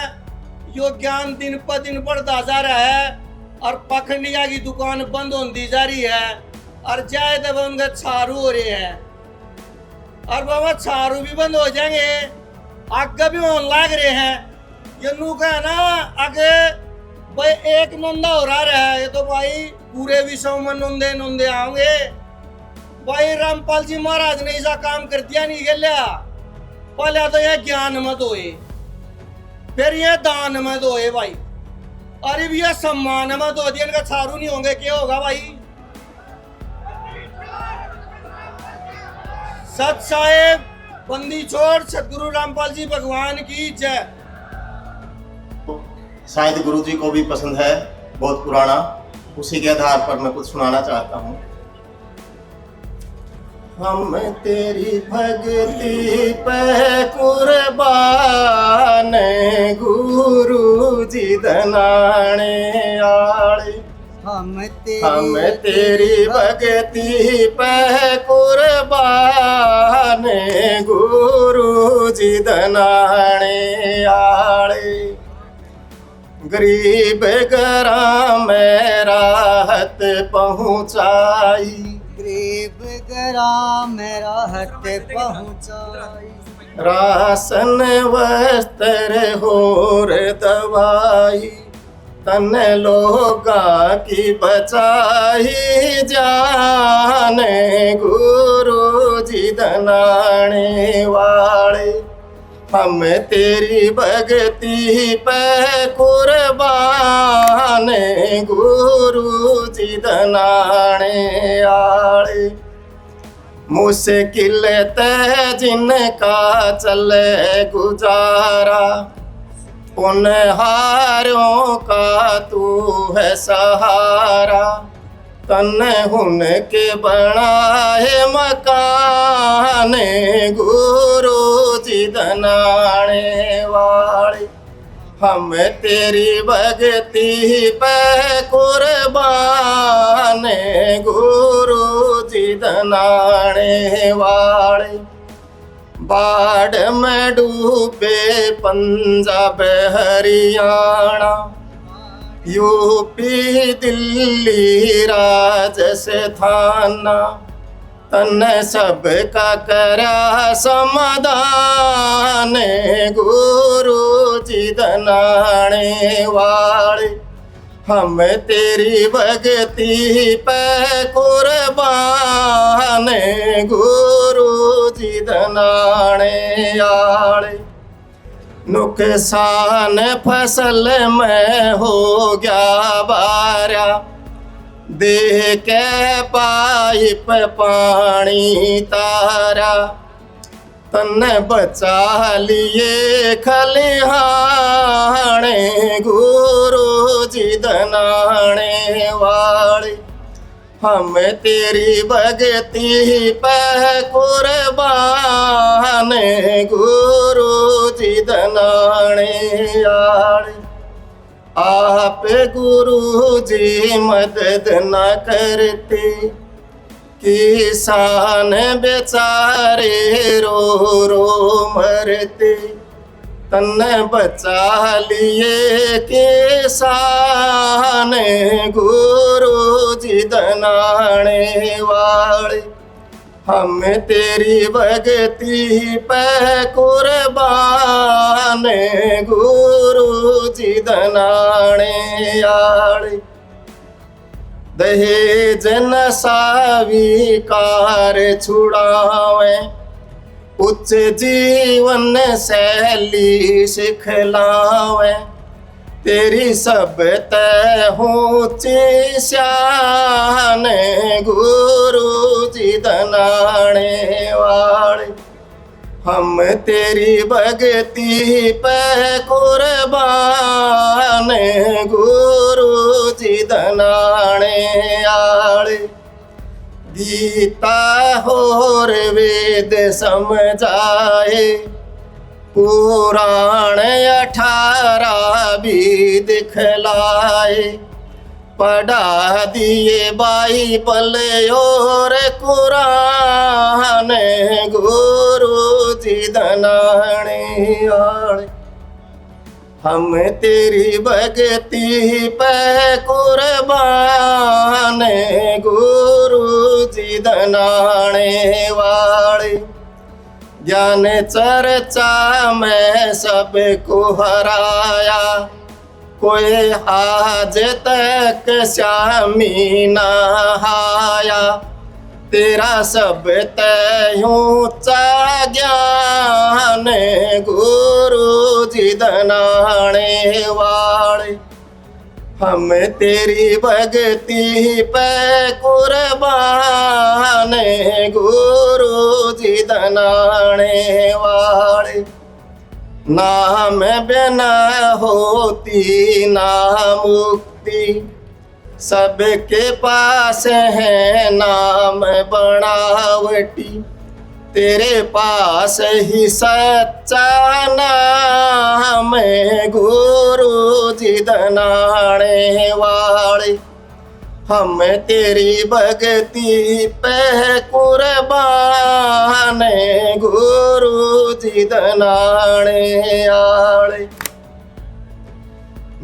यो ज्ञान दिन पर दिन बढ़ता जा रहा है और पाखंडिया की दुकान बंद होती जा रही है और जाए तब उनके छारू हो रहे हैं। और बाबा छारू भी बंद हो जाएंगे, आगे भी होने लग रहे हैं। ये नू का है ना, आगे भाई एक नंदा हो रहा है, ये तो भाई पूरे विश्व में नंदे नंदे आओगे भाई। रामपाल जी महाराज ने ऐसा काम कर दिया नहीं गया। पहले तो यह ज्ञान मत होए, फिर यह दान मत होए भाई, अरे भी यह सम्मान मत हो दिया। इनका छारू नहीं होंगे क्या होगा भाई? सत साहेब बंदी छोड़, सतगुरु रामपाल जी भगवान की जय। शायद गुरु जी को भी पसंद है, बहुत पुराना, उसी के आधार पर मैं कुछ सुनाना चाहता हूँ। हम तेरी भक्ति पे कुर्बान, गुरु जी दनाने आले। हम तेरी भक्ति पे कुर्बान, गुरु जी दनाने आले। गरीब घरा में राहत पहुँचाई, गरीब घरा में राहत पहुँचाई। राशन वस्त्र होर दवाई, तन लोगा की बचाई जान, गुरु जी दनाने वाले। हम तेरी भक्ति पे कुर्बान, गुरु जी दनाने आले। मुश्किल ते जिनका चले गुजारा, उन हारों का तू है सहारा। तन हुन के बनाए मकान, गुरु जी दनाने वाले। हम तेरी भक्ति पे कुर्बान, गुरु जी दनाने वाले। बाढ़ में डूबे पंजाब हरियाणा, यूपी दिल्ली राजस्थान। तन सबका करा समाधान, गुरु जी दनाने वाले। हम तेरी भगती पे कुर्बान गुरु जी दनाने आले। नुकसान फसल में हो गया बारा, दे के पाइप पानी तारा, तन बचा लिए खलिहाने गुरु जी दनाने वाले। हम तेरी भगती पे कुर्बान गुरु जी दनाने आले। आप गुरु जी मदद न करते, किसान बेचारे रो रो मरते, तन बचा लिए किसान गुरु जी दनाने वाले। हम तेरी भगती पे कुर्बान गुरु जी दनाने आले। दहेज नशा विकार छुड़ावे, उच्च जीवन शैली सिखलावे, तेरी सब तय ऊंची शान गुरु जी दनाने वाले। हम तेरी भगती पे कुर्बान गुरु जी दनाने आले। गीता होर वेद समझाए, पुराण 18 भी दिखलाए, पढ़ा दिए बाइबल और कुरान गुरु जी दनाने आले। हम तेरी भगती पे कुर्बान गुरु जी दनाने वाले। ज्ञान चर्चा में सबको हराया, कोई आज तक श्यामी नहाया, तेरा सब तय ऊंचा ज्ञान गुरु जी दनाने वाले। हम तेरी भगती पे कुर्बान गुरु जी दनाने वाले। नाम बिना होती ना मुक्ति, सबके पास है नाम बनावटी, तेरे पास ही सच्चा नाम गुरु जी दनाने वाले। हम तेरी भगती पे कुर्बान गुरु जी दनाने आले।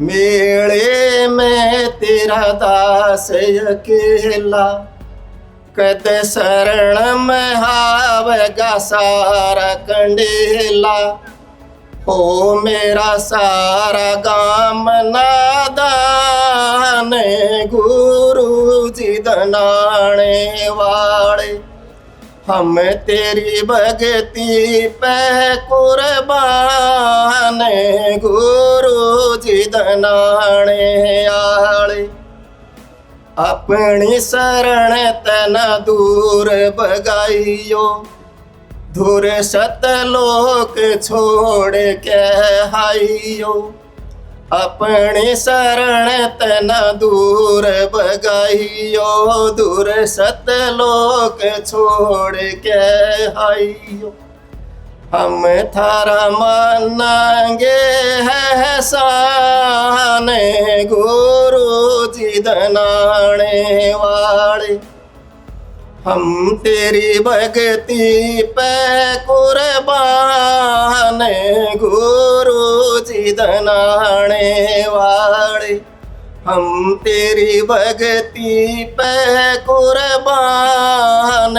मेले में तेरा दास अकेला, कद शरण में हावेगा सारा कंडेला, हो मेरा सारा गाम नादान गुरु जी दनाने वाले। हम तेरी भगती पे कुर्बान गुरु जी दनाने आले। अपनी शरण तना दूर बगाइयो, धुर सतलोक छोड़ के हाइयो। अपनी शरण तना दूर बगाइयो, दूर सतलोक छोड़ के हाइयो। हम थारा मानांगे है शान गुरु जी दनाने वाले। हम तेरी भगती पे कुर्बान गुरु जी दनाने वाले। हम तेरी भगती पे कुर्बान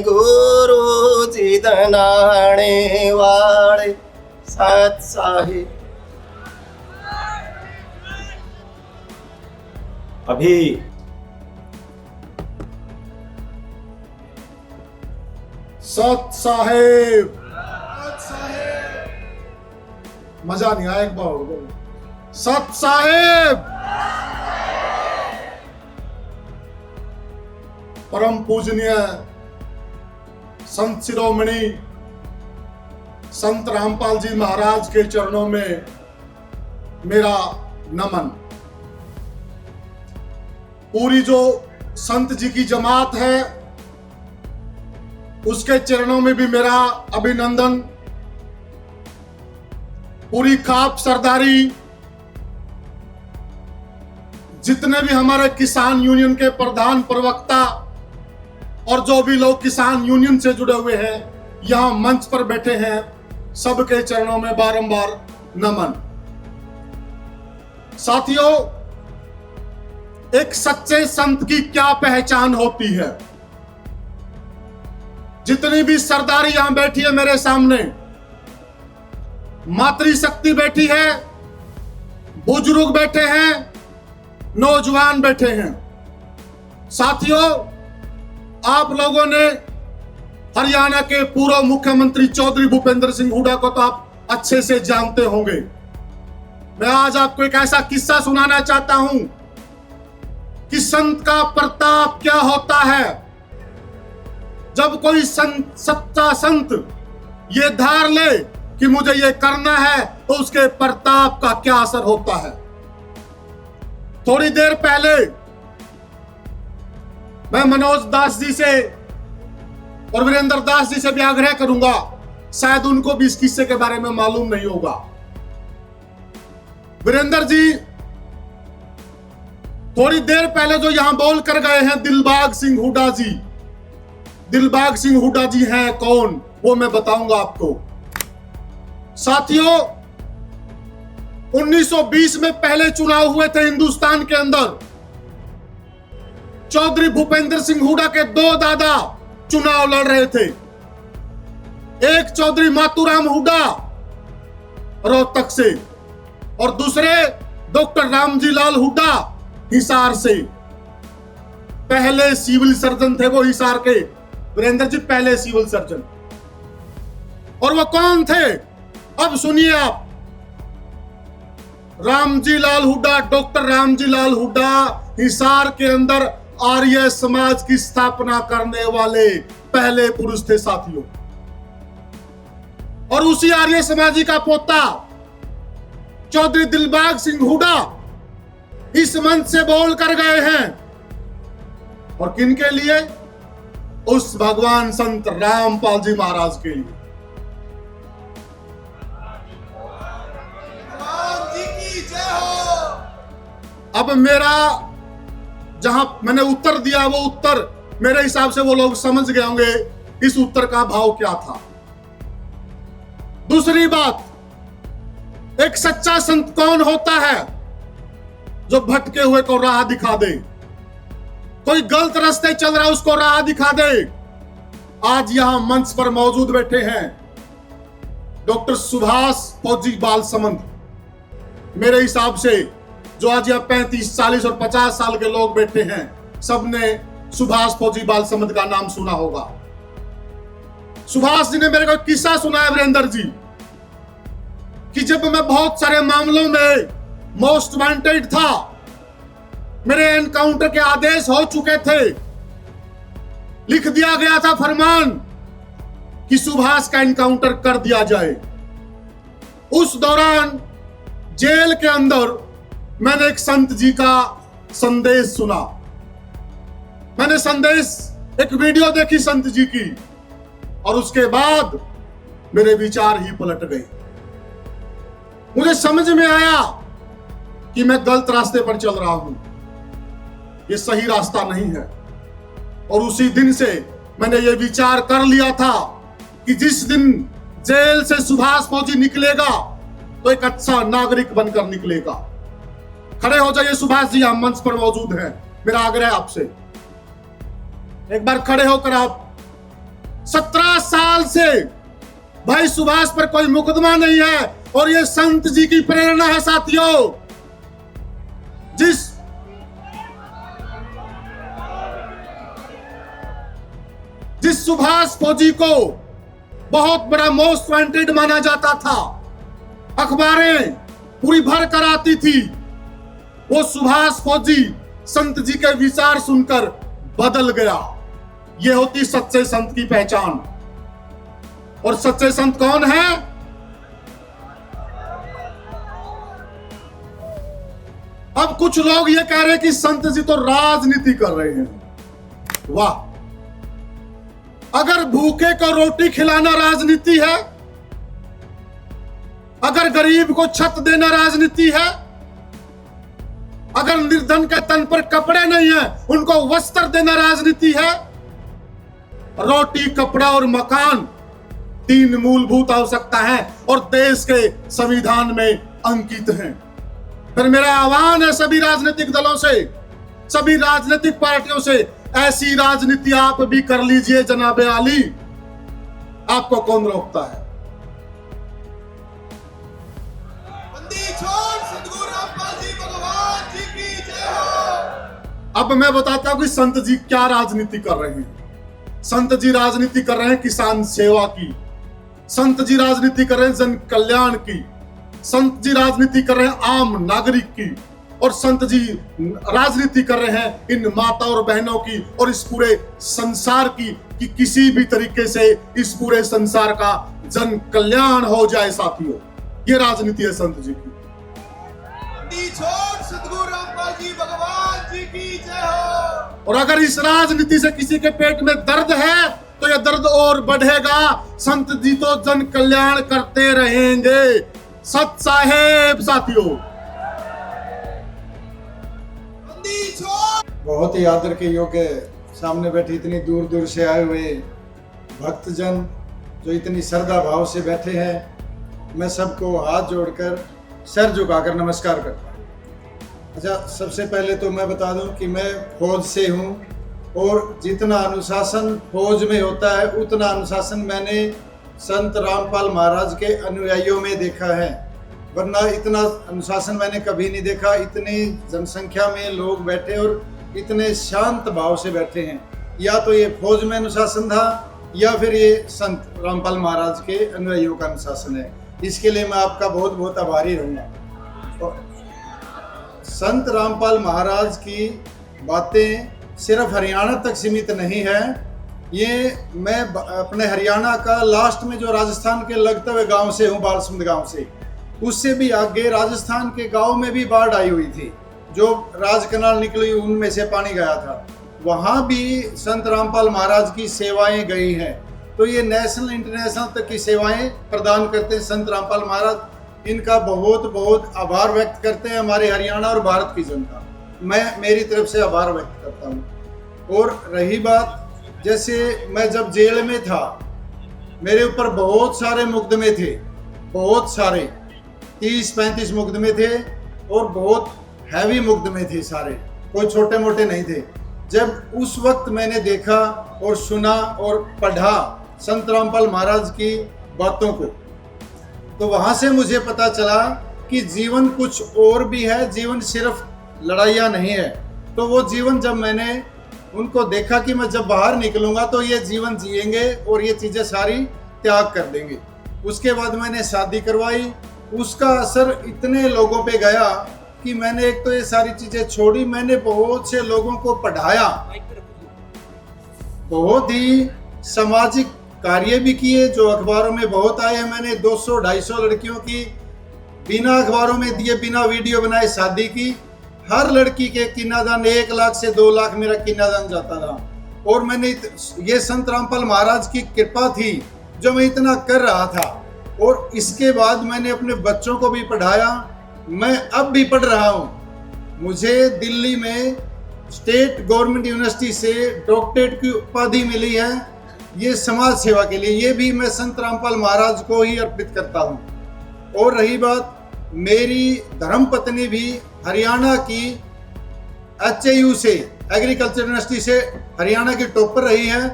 गुरु जी दनाने वाले। सत साहिब। अभी सत साहेब, मजा नहीं आया, एक बार और बोलो। सत साहेब, परम पूजनीय संत शिरोमणि संत रामपाल जी महाराज के चरणों में मेरा नमन। पूरी जो संत जी की जमात है उसके चरणों में भी मेरा अभिनंदन। पूरी खाप सरदारी, जितने भी हमारे किसान यूनियन के प्रधान प्रवक्ता और जो भी लोग किसान यूनियन से जुड़े हुए हैं, यहां मंच पर बैठे हैं, सबके चरणों में बारंबार नमन। साथियों, एक सच्चे संत की क्या पहचान होती है? जितनी भी सरदारी यहां बैठी है मेरे सामने, मातृशक्ति बैठी है, बुजुर्ग बैठे हैं, नौजवान बैठे हैं। साथियों, आप लोगों ने हरियाणा के पूर्व मुख्यमंत्री चौधरी भूपेंद्र सिंह हुड्डा को तो आप अच्छे से जानते होंगे। मैं आज आपको एक ऐसा किस्सा सुनाना चाहता हूं कि संत का प्रताप क्या होता है। जब कोई संत, सच्चा संत ये धार ले कि मुझे ये करना है, तो उसके प्रताप का क्या असर होता है। थोड़ी देर पहले मैं मनोज दास जी से और वीरेंद्र दास जी से भी आग्रह करूंगा, शायद उनको भी इस किस्से के बारे में मालूम नहीं होगा। वीरेंद्र जी थोड़ी देर पहले जो यहां बोल कर गए हैं दिलबाग सिंह हुड्डा जी, दिलबाग सिंह हुड्डा जी हैं कौन, वो मैं बताऊंगा आपको। साथियों, 1920 में पहले चुनाव हुए थे हिंदुस्तान के अंदर। चौधरी भूपेंद्र सिंह हुड्डा के दो दादा चुनाव लड़ रहे थे। एक चौधरी मातूराम हुड्डा रोहतक से और दूसरे डॉक्टर रामजी लाल हुड्डा हिसार से। पहले सिविल सर्जन थे वो हिसार के, वीरेंद्र जी पहले सिविल सर्जन। और वो कौन थे, अब सुनिए आप। रामजी लाल हुड्डा, डॉक्टर रामजी लाल हुड्डा हिसार के अंदर आर्य समाज की स्थापना करने वाले पहले पुरुष थे साथियों। और उसी आर्य समाजी का पोता चौधरी दिलबाग सिंह हुड्डा इस मंच से बोल कर गए हैं। और किनके लिए? उस भगवान संत रामपाल जी महाराज के लिए। अब मेरा जहां मैंने उत्तर दिया, वो उत्तर मेरे हिसाब से वो लोग समझ गए होंगे इस उत्तर का भाव क्या था। दूसरी बात, एक सच्चा संत कौन होता है? जो भटके हुए को राह दिखा दे, कोई गलत रास्ते चल रहा है उसको राह दिखा दे। आज यहां मंच पर मौजूद बैठे हैं डॉक्टर सुभाष फौजी बालसमंद। मेरे हिसाब से जो आज यहाँ 35, 40 और 50 साल के लोग बैठे हैं, सबने सुभाष फौजी बालसमंद का नाम सुना होगा। सुभाष जी ने मेरे को किस्सा सुनाया वीरेंद्र जी, कि जब मैं बहुत सारे मामलों में मोस्ट वांटेड था, मेरे एनकाउंटर के आदेश हो चुके थे, लिख दिया गया था फरमान कि सुभाष का एनकाउंटर कर दिया जाए। उस दौरान जेल के अंदर मैंने एक संत जी का संदेश सुना। मैंने संदेश, एक वीडियो देखी संत जी की, और उसके बाद मेरे विचार ही पलट गए। मुझे समझ में आया कि मैं गलत रास्ते पर चल रहा हूं, ये सही रास्ता नहीं है। और उसी दिन से मैंने ये विचार कर लिया था कि जिस दिन जेल से सुभाष फौजी निकलेगा तो एक अच्छा नागरिक बनकर निकलेगा। खड़े हो जाइए सुभाष जी, हम मंच पर मौजूद हैं। मेरा आग्रह आपसे, एक बार खड़े होकर आप। 17 साल से भाई सुभाष पर कोई मुकदमा नहीं है, और ये संत जी की प्रेरणा है साथियों। जिस सुभाष फौजी को बहुत बड़ा मोस्ट वांटेड माना जाता था, अखबारें पूरी भर कर आती थी, वो सुभाष फौजी संत जी के विचार सुनकर बदल गया। ये होती सच्चे संत की पहचान। और सच्चे संत कौन है? अब कुछ लोग ये कह रहे हैं कि संत जी तो राजनीति कर रहे हैं। वाह, अगर भूखे को रोटी खिलाना राजनीति है, अगर गरीब को छत देना राजनीति है, अगर निर्धन के तन पर कपड़े नहीं है उनको वस्त्र देना राजनीति है, रोटी, कपड़ा और मकान 3 मूलभूत आवश्यकता है और देश के संविधान में अंकित हैं। फिर मेरा आह्वान है सभी राजनीतिक दलों से, सभी राजनीतिक पार्टियों से, ऐसी राजनीति आप भी कर लीजिए जनाबे आली, आपको कौन रोकता है? अब मैं बताता हूं कि संत जी क्या राजनीति कर रहे हैं। संत जी राजनीति कर रहे हैं किसान सेवा की, संत जी राजनीति कर रहे हैं जन कल्याण की, संत जी राजनीति कर रहे हैं आम नागरिक की, और संत जी राजनीति कर रहे हैं इन माता और बहनों की और इस पूरे संसार की, कि किसी भी तरीके से इस पूरे संसार का जन कल्याण हो जाए। साथियों, ये राजनीति है संत जी की। सद्गुरु रामपाल जी भगवान जी की जय हो। और अगर इस राजनीति से किसी के पेट में दर्द है तो यह दर्द और बढ़ेगा। संत जी तो जन कल्याण करते रहेंगे। सत साहेब। साथियों, बहुत ही आदर के योग्य सामने बैठे इतनी दूर दूर से आए हुए भक्तजन जो इतनी श्रद्धा भाव से बैठे हैं, मैं सबको हाथ जोड़कर सर झुकाकर नमस्कार करता हूँ। अच्छा, सबसे पहले तो मैं बता दूं कि मैं फौज से हूँ और जितना अनुशासन फौज में होता है उतना अनुशासन मैंने संत रामपाल महाराज के अनुयायियों में देखा है, वरना इतना अनुशासन मैंने कभी नहीं देखा। इतनी जनसंख्या में लोग बैठे और इतने शांत भाव से बैठे हैं। या तो ये फौज में अनुशासन था या फिर ये संत रामपाल महाराज के अनुयायियों का अनुशासन है। इसके लिए मैं आपका बहुत बहुत आभारी रहूँगा। संत रामपाल महाराज की बातें सिर्फ हरियाणा तक सीमित नहीं है। ये मैं अपने हरियाणा का लास्ट में जो राजस्थान के लगते हुए गांव से हूँ, बालसुंद गांव से, उससे भी आगे राजस्थान के गांव में भी बाढ़ आई हुई थी, जो राज कनाल निकली उनमें से पानी गया था। वहाँ भी संत रामपाल महाराज की सेवाएं गई हैं। तो ये नेशनल इंटरनेशनल तक की सेवाएं प्रदान करते हैं संत रामपाल महाराज। इनका बहुत बहुत आभार व्यक्त करते हैं हमारे हरियाणा और भारत की जनता। मैं मेरी तरफ से आभार व्यक्त करता हूँ। और रही बात, जैसे मैं जब जेल में था, मेरे ऊपर बहुत सारे मुकदमे थे, बहुत सारे 30-35 मुकदमे थे और बहुत हैवी मुकदमे थे सारे, कोई छोटे मोटे नहीं थे। जब उस वक्त मैंने देखा और सुना और पढ़ा संत रामपाल महाराज की बातों को, तो वहाँ से मुझे पता चला कि जीवन कुछ और भी है, जीवन सिर्फ लड़ाइयाँ नहीं है। तो वो जीवन जब मैंने उनको देखा कि मैं जब बाहर निकलूँगा तो ये जीवन जिएंगे और ये चीज़ें सारी त्याग कर देंगे। उसके बाद मैंने शादी करवाई। उसका असर इतने लोगों पे गया कि मैंने एक तो ये सारी चीज़ें छोड़ी, मैंने बहुत से लोगों को पढ़ाया, बहुत ही सामाजिक कार्य भी किए जो अखबारों में बहुत आए हैं। मैंने 200-250 लड़कियों की बिना अखबारों में दिए, बिना वीडियो बनाए शादी की। हर लड़की के किन्नादान 1 लाख से 2 लाख मेरा किन्नादान जाता था। और मैंने ये संत रामपाल महाराज की कृपा थी जो मैं इतना कर रहा था। और इसके बाद मैंने अपने बच्चों को भी पढ़ाया। मैं अब भी पढ़ रहा हूँ। मुझे दिल्ली में स्टेट गवर्नमेंट यूनिवर्सिटी से डॉक्टरेट की उपाधि मिली है, ये समाज सेवा के लिए। ये भी मैं संत रामपाल महाराज को ही अर्पित करता हूँ। और रही बात, मेरी धर्मपत्नी भी हरियाणा की HAU से, एग्रीकल्चर यूनिवर्सिटी से हरियाणा की टॉपर रही है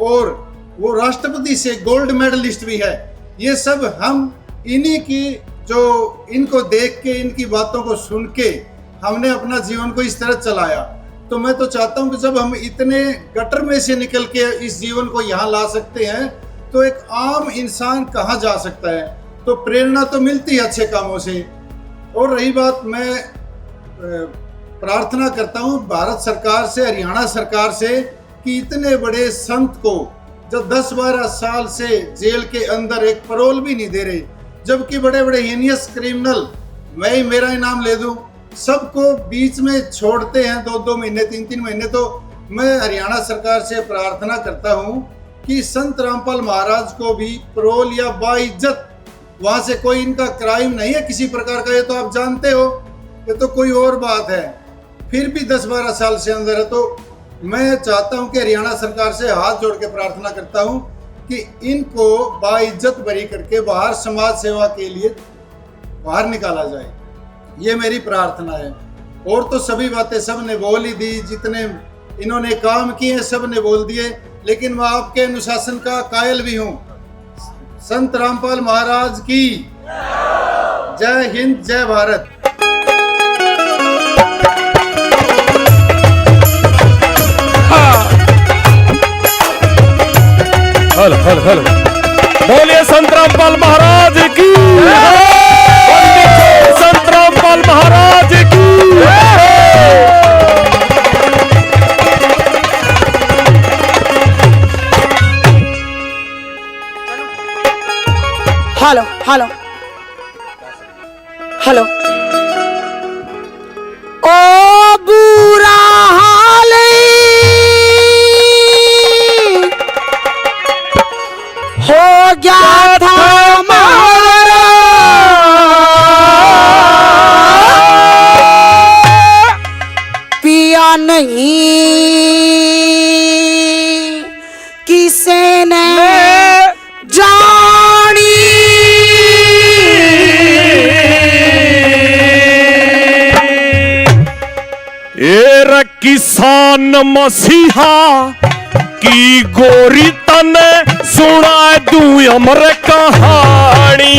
और वो राष्ट्रपति से गोल्ड मेडलिस्ट भी है। ये सब हम इन्हीं की, जो इनको देख के, इनकी बातों को सुन के हमने अपना जीवन को इस तरह चलाया। तो मैं तो चाहता हूं कि जब हम इतने गटर में से निकल के इस जीवन को यहाँ ला सकते हैं तो एक आम इंसान कहाँ जा सकता है। तो प्रेरणा तो मिलती है अच्छे कामों से। और रही बात, मैं प्रार्थना करता हूँ भारत सरकार से, हरियाणा सरकार से कि इतने बड़े संत को जब 10-12 साल से जेल के अंदर एक पैरोल भी नहीं दे रहे, जबकि बड़े बड़े हीनियस क्रिमिनल, मैं ही मेरा ही नाम ले दूं, सबको बीच में छोड़ते हैं 2-2 महीने 3-3 महीने। तो मैं हरियाणा सरकार से प्रार्थना करता हूं कि संत रामपाल महाराज को भी पैरोल या बाइज्जत, वहां से कोई इनका क्राइम नहीं है किसी प्रकार का, ये तो आप जानते हो, ये तो कोई और बात है, फिर भी 10-12 साल से अंदर है। तो मैं चाहता हूं कि हरियाणा सरकार से हाथ जोड़ के प्रार्थना करता हूं कि इनको बाइज्जत बरी करके बाहर समाज सेवा के लिए बाहर निकाला जाए, ये मेरी प्रार्थना है। और तो सभी बातें सब ने बोल ही दी, जितने इन्होंने काम किए हैं सब ने बोल दिए, लेकिन मैं आपके अनुशासन का कायल भी हूँ। संत रामपाल महाराज की जय हिंद, जय भारत। हल हल हल बोलिए संत रामपाल महाराज की, संत रामपाल महाराज की। Hello hello hello. ओ बुरा हाल हो गया था हमारा, पिया नहीं किसे ने जानी। ए किसान मसीहा की गोरी तने सुना दूं अमर कहानी।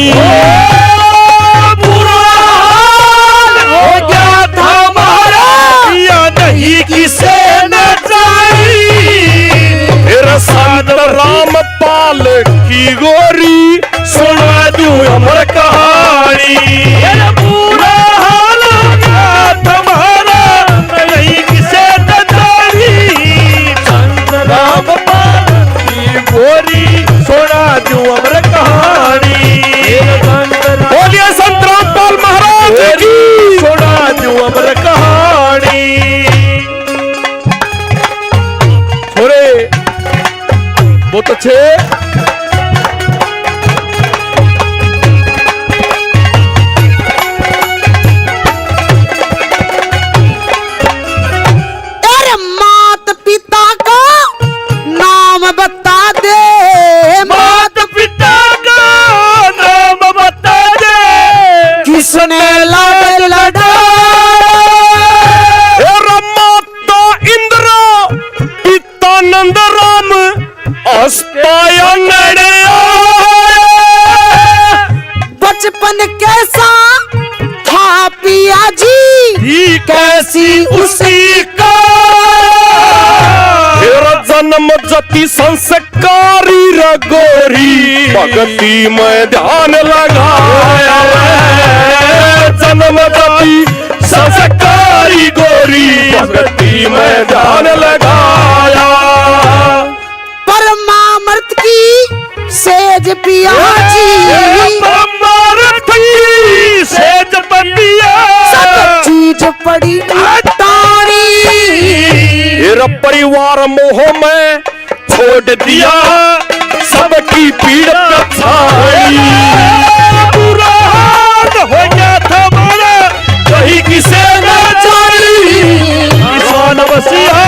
बुरा हाल हो गया था हमारा, या नहीं किसे न जानी। फिर संत रामपाल की गोरी सुना दूं अमर कहानी। बुरा हाल हो गया था हमारा, नहीं किसे न जानी। संत रामपाल गोरी सुना दूं अमर कहानी। बोलिए संत रामपाल महाराज की, सुना दूं अमर कहानी। छोरे बहुत अच्छे। किसने लड़ लड़ा माता इंद्र पिता नंद राम अस्ताया नड़े। बचपन कैसा था पिया जी, कैसी उसी का जन्म जति संस्कारी रगोरी, भक्ति में ध्यान लगाया। जन्म जति संस्कारी गोरी, भक्ति में ध्यान लगाया। परमामृत की सेज पिया जी, परमामृत की सेज पिया, सब चीज पड़ी तारी। परिवार मोह में छोड़ दिया, सबकी पीड़ कथाई। बुरा हाल हो गया था हमारा, कहीं किसे न जानी। किसान मसीहा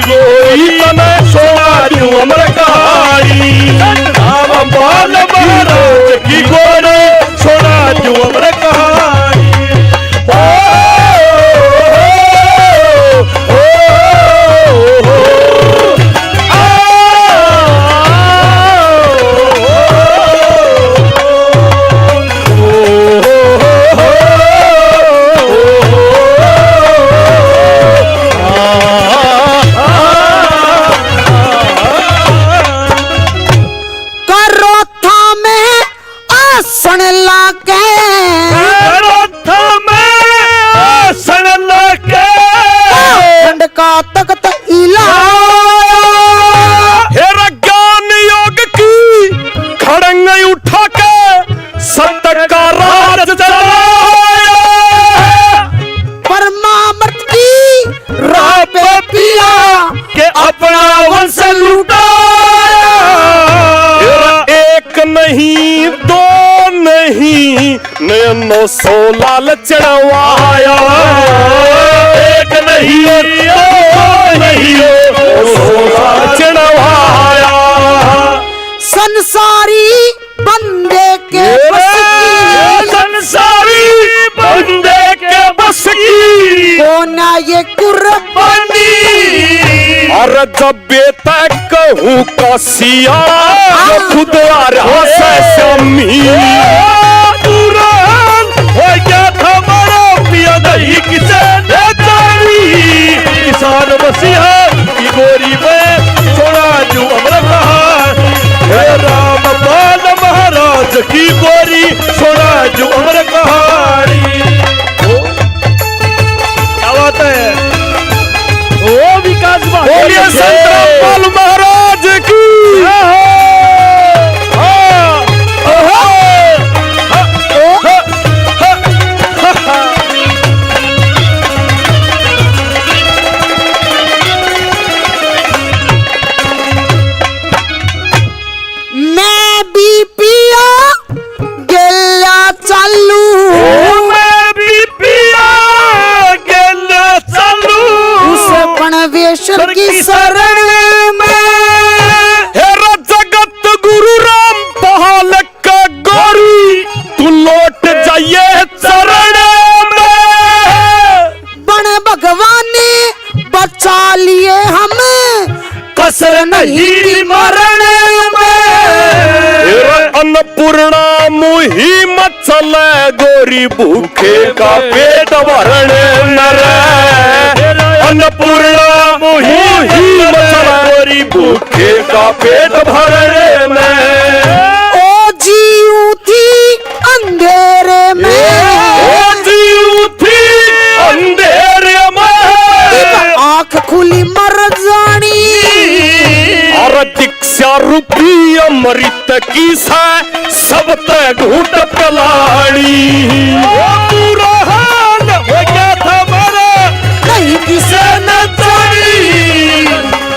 गोरी तने सुना दूं अमर कहानी। रामपाल महाराज की गोरी सुना दूं अमर कहानी। खड़ंग उठा के सत्य का राज चलाया, परमामृत की राह पे पिया के अपना वंश लुटाया। एक नहीं दो नहीं 900 लाल चढ़वाया, एक नहीं दो नहीं 900 लाल चढ़वाया। संसारी बंदे के बस की, संसारी बंदे के बस की होना ये कुर्बानी। और जब बेटा कहूँ का सियारा खुद आ रहा से शमी, हो गया था मारा पिया नहीं किसे न जानी। किसान मसीहा की गोरी में छोड़ा जो अमर कहा, हे रामपाल महाराज की गोरी छोड़ा जो अमर कहानी। क्या बात है, ओ विकास बोलिए संत रामपाल महाराज की। मैं भी पिया गेला चालू, मैं भी पिया गेला चालू उस पणवेश्वर की शरण में। हेरा जगत गुरु रामपाल का गोरी तू लौट जाइए चरण में। बन भगवान ने बचा लिए हमें, कसर नहीं मरण में। अन्नपूर्णा मुही मचल गोरी भूखे का पेट भरण नर। अन्नपूर्णा मुही मचल गोरी भूखे का पेट भरण में। ओ जीव थी अंधेरे में, ओ जीव थी अंधेरे में, आंख खुली मर जानी। और दीक्षा रूपी अमृत की सब तक घूट पलाड़ी। पूरा हाल हो गया था मारा नहीं किसे न जानी।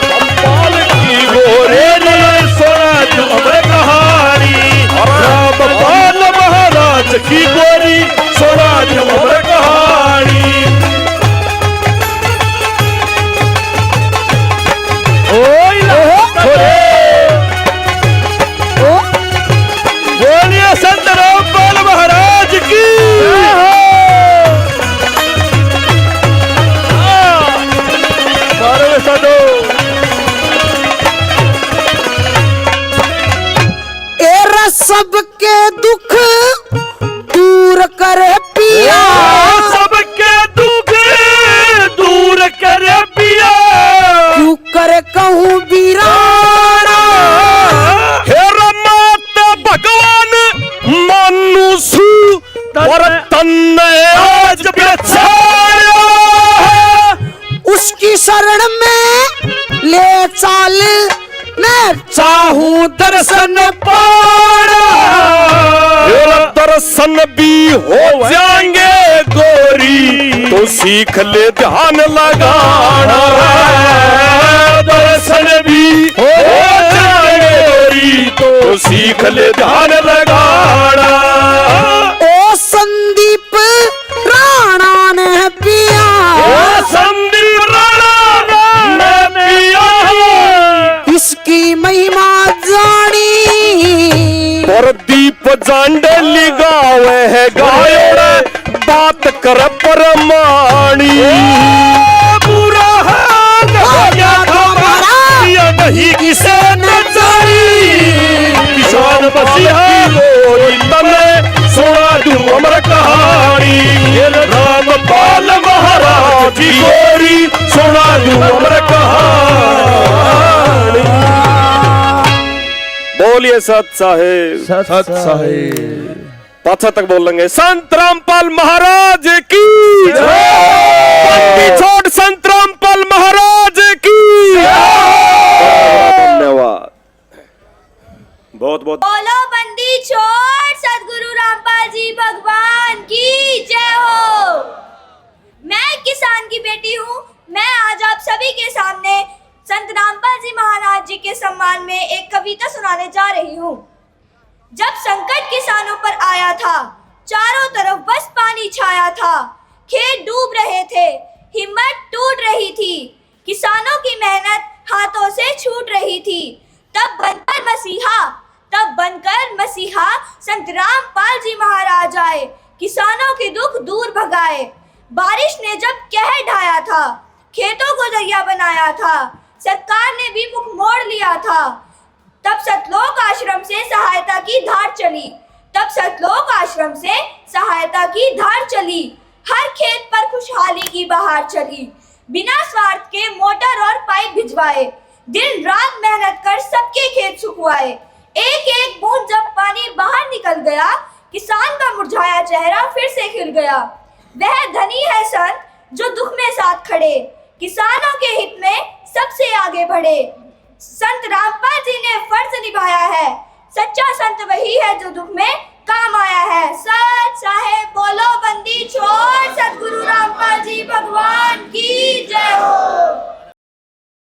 रामपाल की गोरे ने सोना जो अमर कहानी, रामपाल महाराज की गोरी सोना जो अमर कहानी। बोलिए संत रामपाल महाराज की। एरा सबके दुख दूर करे पिया, सबके दुख दूर करे पिया। तू करे कहूँ बीराना। हेरा माता भगवान मनुष्य और तन आज बेचाया, उसकी शरण में ले चाल मैं चाहूं दर्शन पाना। दर्शन भी हो जाएंगे गोरी तो सीख ले ध्यान लगाना। दर्शन भी हो जाएंगे गोरी तो सीख ले ध्यान लगाना। ओ संदीप राणा ने पिया, ओ संदीप राणा ने पिया, इसकी महिमा जानी। और दीप जांडली गावे है गायोड़ बात कर परमाणी। पूरा हाल हो गया हमारा या नहीं किसे न जानी। किसान मसीहा गोरी तने सुना दूं अमर कहानी। रामपाल महाराज की गोरी सुना दूं अमर कहानी। बोलिए सत साहेब, सत साहेब। पाछा तक बोल लेंगे संत रामपाल महाराज की जय। छोड़ संत रामपाल महाराज की जय। धन्यवाद बहुत बहुत। छोड़ सदगुरु रामपाल जी भगवान की जय हो। मैं किसान की बेटी हूँ। मैं आज आप सभी के सामने संत रामपाल जी महाराज जी के सम्मान में एक कविता सुनाने जा रही हूँ। जब संकट किसानों पर आया था, चारों तरफ बस पानी छाया था, खेत डूब रहे थे, हिम्मत टूट रही थी, किसानों की मेहनत हाथों से छूट रही थी, तब बनकर मसीहा संत रामपाल जी महाराज आए, किसानों के दुख दूर भगाए। बारिश ने जब कहर ढाया था, खेतों को दरिया बनाया था, सरकार ने भी मुख मोड़ लिया था, तब सतलोक आश्रम से सहायता की धार चली, तब सतलोक आश्रम से सहायता की धार चली। हर खेत पर खुशहाली की बहार चली, बिना स्वार्थ के मोटर और पाइप भिजवाए, दिन रात मेहनत कर सबके खेत सुखवाए। एक एक बूंद जब पानी बाहर निकल गया, किसान का मुरझाया चेहरा फिर से खिल गया। वह धनी है संत जो दुख में साथ खड़े, किसानों के हित में सबसे आगे बढ़े। संत रामपाल जी ने फर्ज निभाया है, सच्चा संत वही है जो दुख में काम आया है। सत साहेब